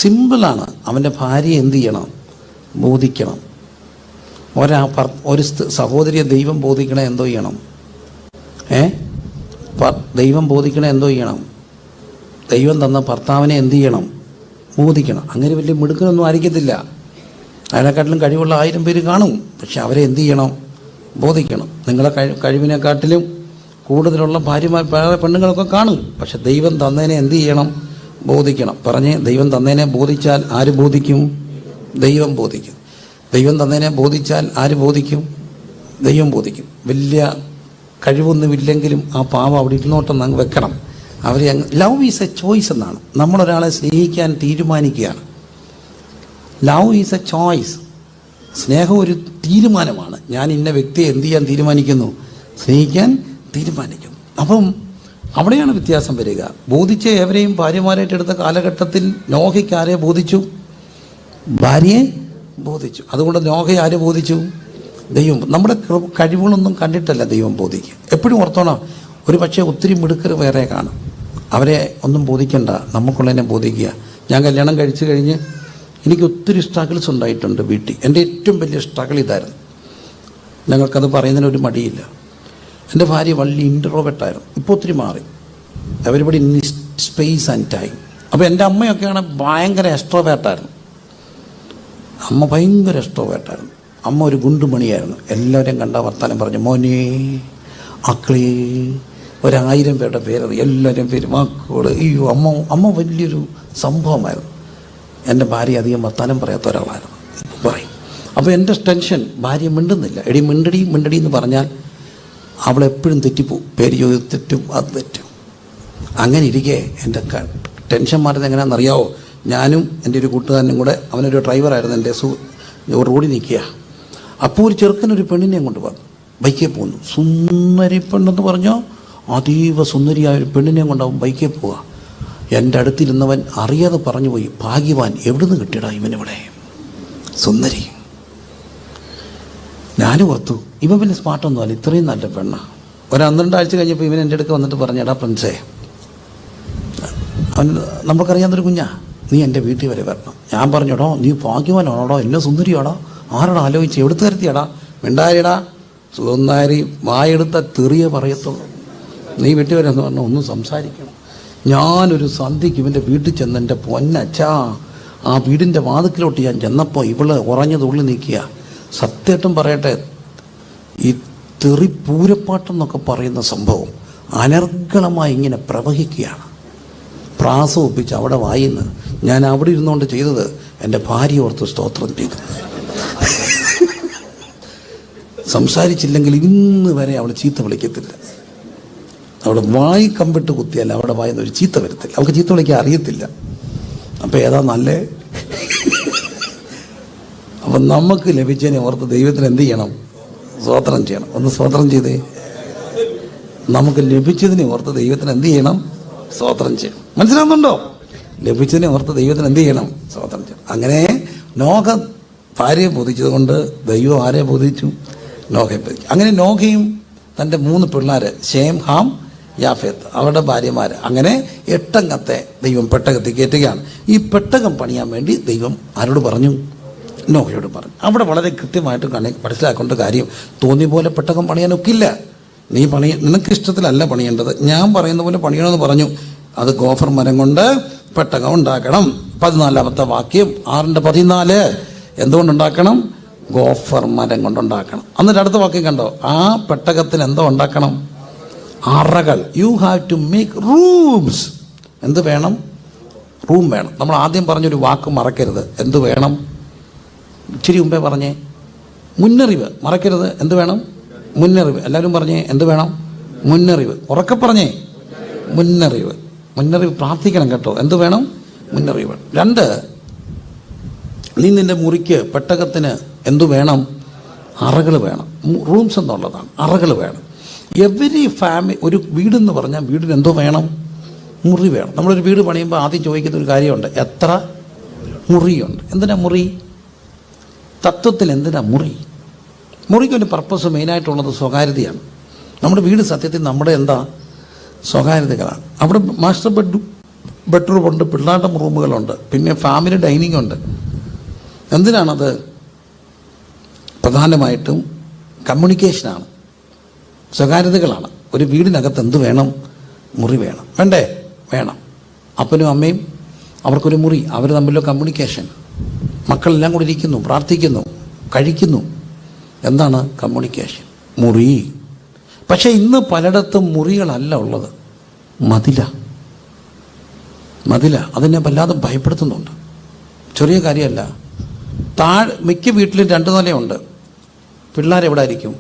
സിമ്പിളാണ്. അവൻ്റെ ഭാര്യയെ എന്ത് ചെയ്യണം? ബോധിക്കണം. ഒരു സഹോദരിയെ ദൈവം ബോധിക്കണേ എന്തോ ചെയ്യണം? ദൈവം ബോധിക്കണേ എന്തോ ചെയ്യണം? ദൈവം തന്ന ഭർത്താവിനെ എന്ത് ചെയ്യണം? ബോധിക്കണം. അങ്ങനെ വലിയ മിടുക്കനൊന്നും ആയിരിക്കത്തില്ല. അതിനെക്കാട്ടിലും കഴിവുള്ള 1000 പേര് കാണും. പക്ഷെ അവരെ എന്ത് ചെയ്യണം? ബോധിക്കണം. നിങ്ങളെ കഴിവിനെക്കാട്ടിലും കൂടുതലുള്ള ഭാര്യമാർ വേറെ പെണ്ണുങ്ങളൊക്കെ കാണും. പക്ഷെ ദൈവം തന്നതിനെ എന്ത് ചെയ്യണം? ബോധിക്കണം. പറഞ്ഞ്, ദൈവം തന്നതിനെ ബോധിച്ചാൽ ആര് ബോധിക്കും? ദൈവം ബോധിക്കും. ദൈവം തന്നതിനെ ബോധിച്ചാൽ ആര് ബോധിക്കും? ദൈവം ബോധിക്കും. വലിയ കഴിവൊന്നുമില്ലെങ്കിലും ആ പാവം അവിടെ ഇരുന്നോട്ടെന്ന് അങ്ങ് വെക്കണം. അവരെ ലവ് ഈസ് എ ചോയ്സ് എന്നാണ്. നമ്മളൊരാളെ സ്നേഹിക്കാൻ തീരുമാനിക്കുകയാണ്. Love is a choice. സ്നേഹം ഒരു തീരുമാനമാണ്. ഞാൻ ഇന്ന വ്യക്തിയെ എന്ത് ചെയ്യാൻ തീരുമാനിക്കുന്നു? സ്നേഹിക്കാൻ തീരുമാനിക്കുന്നു. അപ്പം അവിടെയാണ് വ്യത്യാസം വരിക. ബോധിച്ച എവരെയും ഭാര്യമാരായിട്ടെടുത്ത കാലഘട്ടത്തിൽ നോഹയ്ക്ക് ആരെ ബോധിച്ചു? ഭാര്യയെ ബോധിച്ചു. അതുകൊണ്ട് നോഹയെ ആരെ ബോധിച്ചു? ദൈവം. നമ്മുടെ കഴിവുകളൊന്നും കണ്ടിട്ടല്ല ദൈവം ബോധിക്കുക. എപ്പോഴും ഓർത്തോണം, ഒരു പക്ഷേ ഒത്തിരി മിടുക്കർ വേറെ കാണും. അവരെ ഒന്നും ബോധിക്കണ്ട, നമുക്കുള്ളതിനെ ബോധിക്കുക. ഞാൻ കല്യാണം കഴിച്ചു കഴിഞ്ഞ് എനിക്ക് ഒത്തിരി സ്ട്രഗിൾസ് ഉണ്ടായിട്ടുണ്ട് വീട്ടിൽ. എൻ്റെ ഏറ്റവും വലിയ സ്ട്രഗിൾ ഇതായിരുന്നു. ഞങ്ങൾക്കത് പറയുന്നതിനൊരു മടിയില്ല. എൻ്റെ ഭാര്യ വലിയ ഇൻട്രോവേർട്ടായിരുന്നു. ഇപ്പോൾ ഒത്തിരി മാറി. Everybody space and time. അപ്പോൾ എൻ്റെ അമ്മയൊക്കെയാണ് ഭയങ്കര എക്സ്ട്രോവേർട്ടായിരുന്നു. അമ്മ ഭയങ്കര എക്സ്ട്രോവേർട്ടായിരുന്നു. അമ്മ ഒരു ഗുണ്ടുമണിയായിരുന്നു. എല്ലാവരെയും കണ്ട വർത്താനം പറഞ്ഞു, മോനെ, അക്കളി, 1000 പേരുടെ പേരറിയും, എല്ലാവരെയും പേര്, മക്കൾ. അയ്യോ, അമ്മ വലിയൊരു സംഭവമായിരുന്നു. എൻ്റെ ഭാര്യ അധികം വർത്താനം പറയാത്ത ഒരാളായിരുന്നു, പറയും. അപ്പോൾ എൻ്റെ ടെൻഷൻ, ഭാര്യ മിണ്ടുന്നില്ല. എടി മിണ്ടടി എന്ന് പറഞ്ഞാൽ അവളെപ്പോഴും തെറ്റിപ്പോവും. പേര് തെറ്റും, അത് തെറ്റും. അങ്ങനെ ഇരിക്കെ എൻ്റെ ടെൻഷൻ മാറുന്നത് എങ്ങനെയാണെന്നറിയാവോ? ഞാനും എൻ്റെ ഒരു കൂട്ടുകാരനും കൂടെ, അവനൊരു ഡ്രൈവറായിരുന്നു, എൻ്റെ റോഡിൽ നിൽക്കുക. അപ്പോൾ ഒരു ചെറുക്കനൊരു പെണ്ണിനെയും കൊണ്ട് വന്നു, ബൈക്കിൽ പോകുന്നു. സുന്ദരി പെണ്ണെന്ന് പറഞ്ഞോ, അതീവ സുന്ദരിയായ ഒരു പെണ്ണിനെയും കൊണ്ടാവും ബൈക്കിൽ പോവുക. എൻ്റെ അടുത്തിരുന്നവൻ അറിയാതെ പറഞ്ഞു പോയി, ഭാഗ്യവാൻ, എവിടുന്ന് കിട്ടിയടാ ഇവനിവിടെ സുന്ദരി. ഞാനും ഓർത്തു, ഇവൻ പിന്നെ സ്മാർട്ടൊന്നും അല്ല, ഇത്രയും നല്ല പെണ്ണ. 1-2 ആഴ്ച കഴിഞ്ഞപ്പോൾ ഇവൻ എൻ്റെ അടുക്ക് വന്നിട്ട് പറഞ്ഞു, എടാ പ്രിൻസേ, അവൻ നമുക്കറിയാവുന്നൊരു കുഞ്ഞാ, നീ എൻ്റെ വീട്ടിൽ വരെ വരണം. ഞാൻ പറഞ്ഞോടോ, നീ ഭാഗ്യവാനാണോടോ, എന്നെ സുന്ദരിയാടാ, ആരോടാ ആലോചിച്ച്, എവിടുത്തെ കരുത്തിയാടാ, മിണ്ടാരിടാ, സുന്ദരി, വായെടുത്ത തെറിയെ പറയത്തുള്ളൂ, നീ വീട്ടിൽ വരെന്ന് പറഞ്ഞു, ഒന്നും സംസാരിക്കണം. ഞാനൊരു സന്ധ്യയ്ക്ക് ഇവൻ്റെ വീട്ടിൽ ചെന്ന്, എൻ്റെ പൊന്നച്ചാ, ആ വീടിൻ്റെ വാതിക്കലോട്ട് ഞാൻ ചെന്നപ്പോൾ ഇവള് ഉറഞ്ഞതുള്ളി നിൽക്കുക. സത്യമായിട്ടും പറയട്ടെ, ഈ തെറി പൂരപ്പാട്ടെന്നൊക്കെ പറയുന്ന സംഭവം അനർഗളമായി ഇങ്ങനെ പ്രവഹിക്കുകയാണ്. പ്രാസം ഒപ്പിച്ച് അവിടെ വായിന്ന് ഞാൻ അവിടെ ഇരുന്നുകൊണ്ട് ചെയ്തത്, എൻ്റെ ഭാര്യ ഓർത്ത് സ്തോത്രം ചെയ്തു. സംസാരിച്ചില്ലെങ്കിൽ ഇന്ന് വരെ അവൾ ചീത്ത വിളിക്കത്തില്ല. അവിടെ വായി കമ്പിട്ട് കുത്തിയല്ല അവിടെ വായിന്ന് ഒരു ചീത്ത വരത്തില്ല. അവൾക്ക് ചീത്ത വിളിക്കാൻ അറിയത്തില്ല. അപ്പം ഏതാ നല്ലേ? അപ്പം നമുക്ക് ലഭിച്ചതിനെ ഓർത്ത് ദൈവത്തിന് എന്ത് ചെയ്യണം? സ്തോത്രം ചെയ്യണം. ഒന്ന് സ്തോത്രം ചെയ്തേ. നമുക്ക് ലഭിച്ചതിനെ ഓർത്ത് ദൈവത്തിന് എന്ത് ചെയ്യണം? സ്തോത്രം ചെയ്യണം. മനസ്സിലാവുന്നുണ്ടോ? ലഭിച്ചതിനെ ഓർത്ത് ദൈവത്തിന് എന്ത് ചെയ്യണം? സ്തോത്രം ചെയ്യണം. അങ്ങനെ നോഹ ഭാര്യയെ ബോധിച്ചത് കൊണ്ട് ദൈവം ആരെ ബോധിച്ചു? നോഹയെ ബോധിച്ചു. അങ്ങനെ നോഹയും തൻ്റെ 3 പിള്ളേർ, ശേം, ഹാം, യാഫേത്ത്, അവരുടെ ഭാര്യമാർ, അങ്ങനെ 8 അംഗത്തെ ദൈവം പെട്ടകത്തിൽ കയറ്റുകയാണ്. ഈ പെട്ടകം പണിയാൻ വേണ്ടി ദൈവം ആരോട് പറഞ്ഞു? നോഹയോട് പറഞ്ഞു. അവിടെ വളരെ കൃത്യമായിട്ട് മനസ്സിലാക്കേണ്ട കാര്യം, തോന്നിയ പോലെ പെട്ടകം പണിയാനൊക്കില്ല. നിനക്ക് ഇഷ്ടത്തിലല്ല പണിയേണ്ടത്, ഞാൻ പറയുന്ന പോലെ പണിയണമെന്ന് പറഞ്ഞു. അത് ഗോഫർ മരം കൊണ്ട് പെട്ടകം ഉണ്ടാക്കണം. 14ാമത്തെ വാക്യം 6:14. എന്തുകൊണ്ടുണ്ടാക്കണം? ഗോഫർ മരം കൊണ്ടുണ്ടാക്കണം. എന്നിട്ട് അടുത്ത വാക്യം കണ്ടോ, ആ പെട്ടകത്തിന് എന്തോ ഉണ്ടാക്കണം? അറകൾ. You have to make rooms. എന്ത് വേണം? റൂം വേണം. നമ്മൾ ആദ്യം പറഞ്ഞൊരു വാക്ക് മറക്കരുത്. എന്ത് വേണം? ഇച്ചിരി മുമ്പേ പറഞ്ഞേ, മുന്നറിവ്. മറക്കരുത്. എന്ത് വേണം? മുന്നറിവ്. എല്ലാവരും പറഞ്ഞേ, എന്ത് വേണം? മുന്നറിവ്. ഉറക്കെ പറഞ്ഞേ, മുന്നറിവ്. മുന്നറിവ് പ്രാർത്ഥിക്കണം കേട്ടോ. എന്ത് വേണം? മുന്നറിവ്. 2, നീ നിൻ്റെ മുറിക്ക്, പെട്ടകത്തിന് എന്തു വേണം? അറകൾ വേണം. റൂംസ് എന്നുള്ളതാണ്, അറകൾ വേണം. എവരി ഫാമിലി, ഒരു വീടെന്ന് പറഞ്ഞാൽ വീടിന് എന്തോ വേണം? മുറി വേണം. നമ്മളൊരു വീട് പണിയുമ്പോൾ ആദ്യം ചോദിക്കുന്ന ഒരു കാര്യമുണ്ട്, എത്ര മുറിയുണ്ട്? എന്തിനാ മുറി? തത്വത്തിൽ എന്തിനാ മുറി? മുറിക്കൊരു പർപ്പസ് മെയിനായിട്ടുള്ളത് സ്വകാര്യതയാണ്. നമ്മുടെ വീട് സത്യത്തിൽ നമ്മുടെ എന്താ? സ്വകാര്യതകളാണ്. അവിടെ മാസ്റ്റർ ബെഡ്റൂമുണ്ട്, പിള്ളേരുടെ റൂമുകളുണ്ട്, പിന്നെ ഫാമിലി ഡൈനിങ് ഉണ്ട്. എന്തിനാണത്? പ്രധാനമായിട്ടും കമ്മ്യൂണിക്കേഷനാണ്, സ്വകാര്യതകളാണ്. ഒരു വീടിനകത്ത് എന്ത് വേണം? മുറി വേണം. വേണ്ടേ? വേണം. അപ്പനും അമ്മയും അവർക്കൊരു മുറി, അവർ തമ്മിലുള്ള കമ്മ്യൂണിക്കേഷൻ. മക്കളെല്ലാം കൂടി ഇരിക്കുന്നു, പ്രാർത്ഥിക്കുന്നു, കഴിക്കുന്നു. എന്താണ് കമ്മ്യൂണിക്കേഷൻ? മുറി. പക്ഷേ ഇന്ന് പലയിടത്തും മുറികളല്ല ഉള്ളത്, മതില. അതിനെ വല്ലാതെ ഭയപ്പെടുത്തുന്നുണ്ട്. ചെറിയ കാര്യമല്ല. മിക്ക വീട്ടിലും 2 നിലയുണ്ട്. പിള്ളേരെവിടെ ആയിരിക്കും?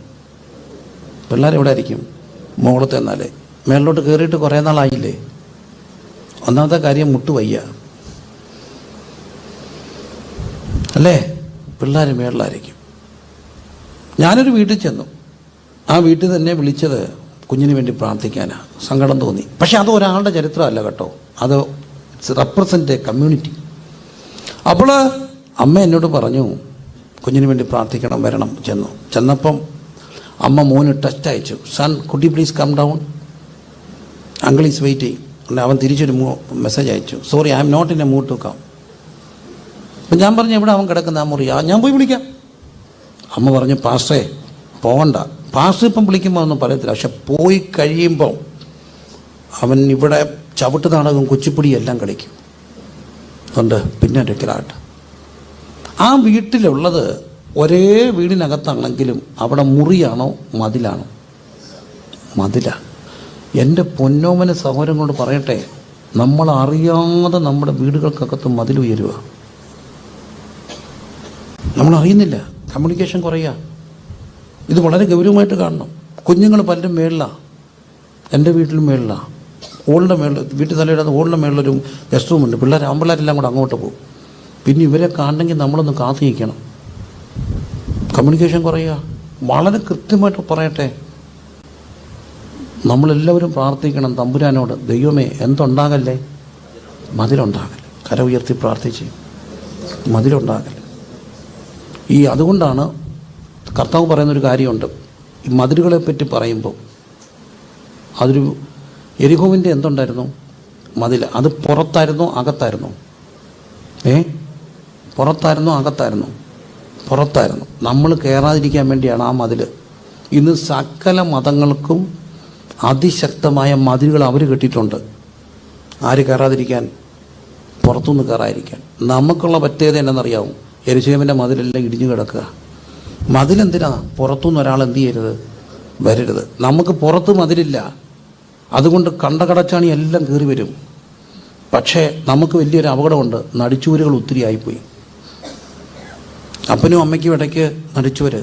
മുകളത്തെ നില. മേളിലോട്ട് കയറിയിട്ട് കുറേ നാളായില്ലേ? ഒന്നാമത്തെ കാര്യം, മുട്ടുവയ്യ അല്ലേ? പിള്ളേർ മേളിലായിരിക്കും. ഞാനൊരു വീട്ടിൽ ചെന്നു. ആ വീട്ടിൽ തന്നെ വിളിച്ചത് കുഞ്ഞിന് വേണ്ടി പ്രാർത്ഥിക്കാനാണ്. സങ്കടം തോന്നി. പക്ഷെ അത് ഒരാളുടെ ചരിത്രമല്ല കേട്ടോ, അത് റെപ്രസെൻ്റ് എ കമ്മ്യൂണിറ്റി. അപ്പോൾ അമ്മ എന്നോട് പറഞ്ഞു, കുഞ്ഞിന് വേണ്ടി പ്രാർത്ഥിക്കണം, വരണം. ചെന്നപ്പം അമ്മ മോന് ടെസ്റ്റ് അയച്ചു. Son, could you please come down, uncle is waiting. അവൻ തിരിച്ചൊരു മെസ്സേജ് അയച്ചു, sorry, I am not in a mood to come. അപ്പം ഞാൻ പറഞ്ഞു എവിടെ അവൻ കിടക്കുന്ന ആ മുറി? ഞാൻ പോയി വിളിക്കാം. അമ്മ പറഞ്ഞു പാസ്റ്ററേ പോകണ്ട. പാസ്റ്റർ ഇപ്പം വിളിക്കുമ്പോൾ ഒന്നും പറയത്തില്ല, പക്ഷെ പോയി കഴിയുമ്പോൾ അവൻ ഇവിടെ ചവിട്ട് നാടകവും കുച്ചിപ്പുടി എല്ലാം കളിക്കും. അതുകൊണ്ട് പിന്നെ ഒരിക്കലായിട്ട് ആ വീട്ടിലുള്ളത് ഒരേ വീടിനകത്താണെങ്കിലും അവിടെ മുറിയാണോ മതിലാണോ? മതിലാണ്. എൻ്റെ പൊന്നോമന സഹോദരങ്ങളോട് പറയട്ടെ, നമ്മൾ അറിയാതെ നമ്മുടെ വീടുകൾക്കകത്ത് മതിലുയരുക. നമ്മളറിയുന്നില്ല, കമ്മ്യൂണിക്കേഷൻ കുറയുക. ഇത് വളരെ ഗൗരവമായിട്ട് കാണണം. കുഞ്ഞുങ്ങൾ പലരും മേളിലാണ്, എൻ്റെ വീട്ടിലും മേളിലാണ്, ഓളിൻ്റെ മേളിൽ, വീട്ടിൽ തലയിടാതെ ഓളിൻ്റെ മേളിലൊരു ഗസ്റ്റ് റൂമുണ്ട്. ആമ്പിള്ളേരെല്ലാം കൂടെ അങ്ങോട്ട് പോകും. പിന്നെ ഇവരെ കാണണമെങ്കിൽ നമ്മളൊന്ന് കാത്തു നിൽക്കണം. കമ്മ്യൂണിക്കേഷൻ കുറയുക. വളരെ കൃത്യമായിട്ട് പറയട്ടെ, നമ്മളെല്ലാവരും പ്രാർത്ഥിക്കണം തമ്പുരാനോട്, ദൈവമേ എന്തുണ്ടാകല്ലേ? മതിലുണ്ടാകല്ലേ. കര ഉയർത്തി പ്രാർത്ഥിച്ച് മതിലുണ്ടാകല്ലേ. അതുകൊണ്ടാണ് കർത്താവ് പറയുന്നൊരു കാര്യമുണ്ട്. ഈ മതിലുകളെ പറ്റി പറയുമ്പോൾ അതൊരു യെരിഹോവിൻ്റെ എന്തുണ്ടായിരുന്നു? മതിൽ. അത് പുറത്തായിരുന്നോ അകത്തായിരുന്നോ? പുറത്തായിരുന്നോ അകത്തായിരുന്നോ? പുറത്തായിരുന്നു. നമ്മൾ കയറാതിരിക്കാൻ വേണ്ടിയാണ് ആ മതിൽ. ഇന്ന് സകല മതങ്ങൾക്കും അതിശക്തമായ മതിലുകൾ അവർ കെട്ടിയിട്ടുണ്ട്. ആര് കയറാതിരിക്കാൻ? പുറത്തുനിന്ന് കയറാതിരിക്കാൻ. നമുക്കുള്ള പ്രത്യേകത എന്നറിയാവും, യെരുശലേമിൻ്റെ മതിലെല്ലാം ഇടിഞ്ഞു കിടക്കുക. മതിലെന്തിനാ? പുറത്തുനിന്ന് ഒരാൾ എന്ത് ചെയ്യരുത്? വരരുത്. നമുക്ക് പുറത്ത് മതിലില്ല, അതുകൊണ്ട് കടച്ചാണി എല്ലാം കയറി വരും. പക്ഷേ നമുക്ക് വലിയൊരു അപകടമുണ്ട്, നടിച്ചുവരുകൾ ഒത്തിരി ആയിപ്പോയി. അപ്പനും അമ്മയ്ക്കും ഇടയ്ക്ക് നടിച്ചുവര്.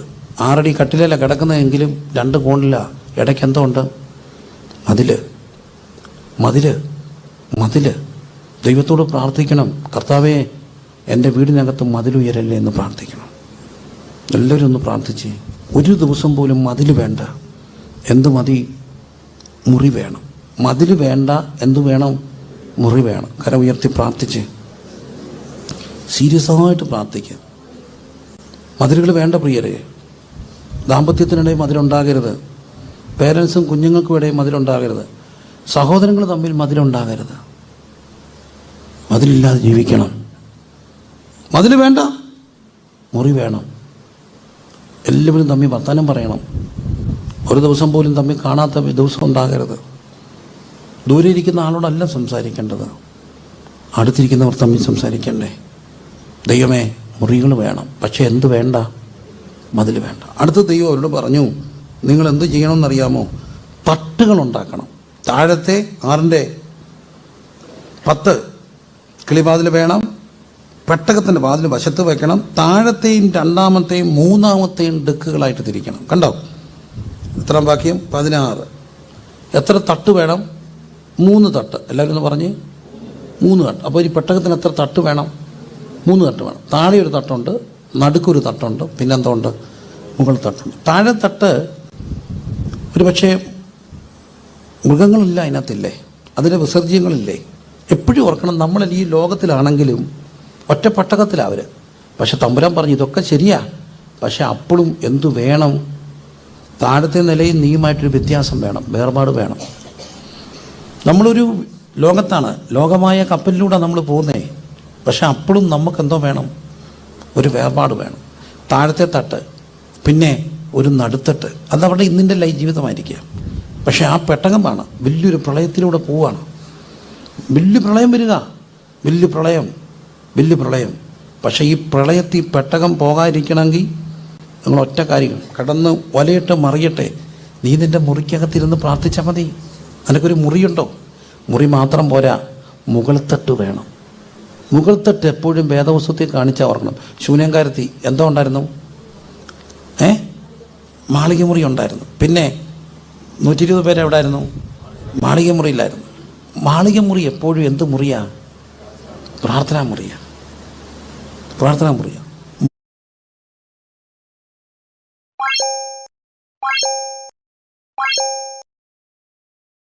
6 അടി കട്ടിലല്ല കിടക്കുന്നതെങ്കിലും 2 കോണില്ല, ഇടയ്ക്ക് എന്തോ ഉണ്ട്? മതില്. ദൈവത്തോട് പ്രാർത്ഥിക്കണം, കർത്താവേ എൻ്റെ വീടിനകത്ത് മതിലുയരല്ലേ എന്ന് പ്രാർത്ഥിക്കണം. എല്ലാവരും ഒന്ന് പ്രാർത്ഥിച്ച്. ഒരു ദിവസം പോലും മതിൽ വേണ്ട. എന്ത് മതി? മുറി വേണം. മതിൽ വേണ്ട, എന്തു വേണം? മുറി വേണം. കര ഉയർത്തി പ്രാർത്ഥിച്ച് സീരിയസ് ആയിട്ട് പ്രാർത്ഥിക്കുക. മതിലുകൾ വേണ്ട പ്രിയരെ. ദാമ്പത്യത്തിനിടയിൽ മതിലുണ്ടാകരുത്. പേരൻസും കുഞ്ഞുങ്ങൾക്കും ഇടയിൽ മതിലുണ്ടാകരുത്. സഹോദരങ്ങൾ തമ്മിൽ മതിലുണ്ടാകരുത്. മതിലില്ലാതെ ജീവിക്കണം. മതിൽ വേണ്ട, മുറി വേണം. എല്ലാവരും തമ്മിൽ വർത്തമാനം പറയണം. ഒരു ദിവസം പോലും തമ്മിൽ കാണാത്ത ദിവസം ഉണ്ടാകരുത്. ദൂരെ ഇരിക്കുന്ന ആളോടല്ല സംസാരിക്കേണ്ടത്, അടുത്തിരിക്കുന്നവർ തമ്മിൽ സംസാരിക്കണ്ടേ. ദൈവമേ മുറികൾ വേണം, പക്ഷെ എന്ത് വേണ്ട? മതിൽ വേണ്ട. അടുത്ത ദൈവം അവരോട് പറഞ്ഞു, നിങ്ങൾ എന്ത് ചെയ്യണമെന്നറിയാമോ? തട്ടുകൾ ഉണ്ടാക്കണം. താഴത്തെ 6ന്റെ 10 കിളിവാതിൽ വേണം. പെട്ടകത്തിൻ്റെ വാതിൽ വശത്ത് വെക്കണം. താഴത്തെയും 2ാമത്തെയും 3ാമത്തെയും ഡെക്കുകളായിട്ട് തിരിക്കണം. കണ്ടോ? എത്രാം വാക്യം? 16. എത്ര തട്ട് വേണം? 3 തട്ട്. എല്ലാവരും ഒന്ന് പറഞ്ഞ് 3 തട്ട്. അപ്പോൾ ഈ പെട്ടകത്തിന് എത്ര തട്ട് വേണം? 3 തട്ട് വേണം. താഴെ ഒരു തട്ടുണ്ട്, നടുക്കൊരു തട്ടുണ്ട്, പിന്നെന്തുണ്ട്? മുകൾ തട്ടുണ്ട്. താഴെ തട്ട് ഒരു പക്ഷേ മൃഗങ്ങളില്ല അതിനകത്തില്ലേ, അതിൻ്റെ വിസർജ്യങ്ങളില്ലേ? എപ്പോഴും ഓർക്കണം, നമ്മൾ ഈ ലോകത്തിലാണെങ്കിലും ഒറ്റ പെട്ടകത്തിലവർ. പക്ഷെ തമ്പുരാൻ പറഞ്ഞു ഇതൊക്കെ ശരിയാ, പക്ഷെ അപ്പോഴും എന്തു വേണം? താഴത്തെ നിലയിൽ നീയുമായിട്ടൊരു വ്യത്യാസം വേണം, വേർപാട് വേണം. നമ്മളൊരു ലോകത്താണ്, ലോകമായ കപ്പലിലൂടെ നമ്മൾ പോകുന്നേ, പക്ഷെ അപ്പോഴും നമുക്കെന്തോ വേണം? ഒരു വേർപാട് വേണം. താഴത്തെ തട്ട്, പിന്നെ ഒരു നടുത്തട്ട്. അതവിടെ ഇന്നിൻ്റെ ജീവിതമായിരിക്കുക. പക്ഷെ ആ പെട്ടകം വേണം. വലിയൊരു പ്രളയത്തിലൂടെ പോവുകയാണ്. വലിയ പ്രളയം വരിക, വലിയ പ്രളയം. പക്ഷേ ഈ പ്രളയത്തിൽ പെട്ടകം പോകാതിരിക്കണമെങ്കിൽ നിങ്ങൾ ഒറ്റ കാര്യം, കടന്ന് വലയിട്ട് മറിയട്ടെ. നീ നിൻ്റെ മുറിക്കകത്തിരുന്ന് പ്രാർത്ഥിച്ചാൽ മതി. നിനക്കൊരു മുറിയുണ്ടോ? മുറി മാത്രം പോരാ, മുകൾത്തട്ട് വേണം. മുകൾത്തട്ട് എപ്പോഴും വേദപുസ്തകത്തിൽ കാണിച്ചാൽ ഓർക്കണം. ശൂന്യംകാരത്തി എന്തോ ഉണ്ടായിരുന്നു? മാളിക മുറി ഉണ്ടായിരുന്നു. പിന്നെ 120 പേര് എവിടെയായിരുന്നു? മാളിക മുറിയിലായിരുന്നു. മാളിക മുറി എപ്പോഴും എന്ത് മുറിയാണ്? പ്രാർത്ഥനാ മുറിയാണ്.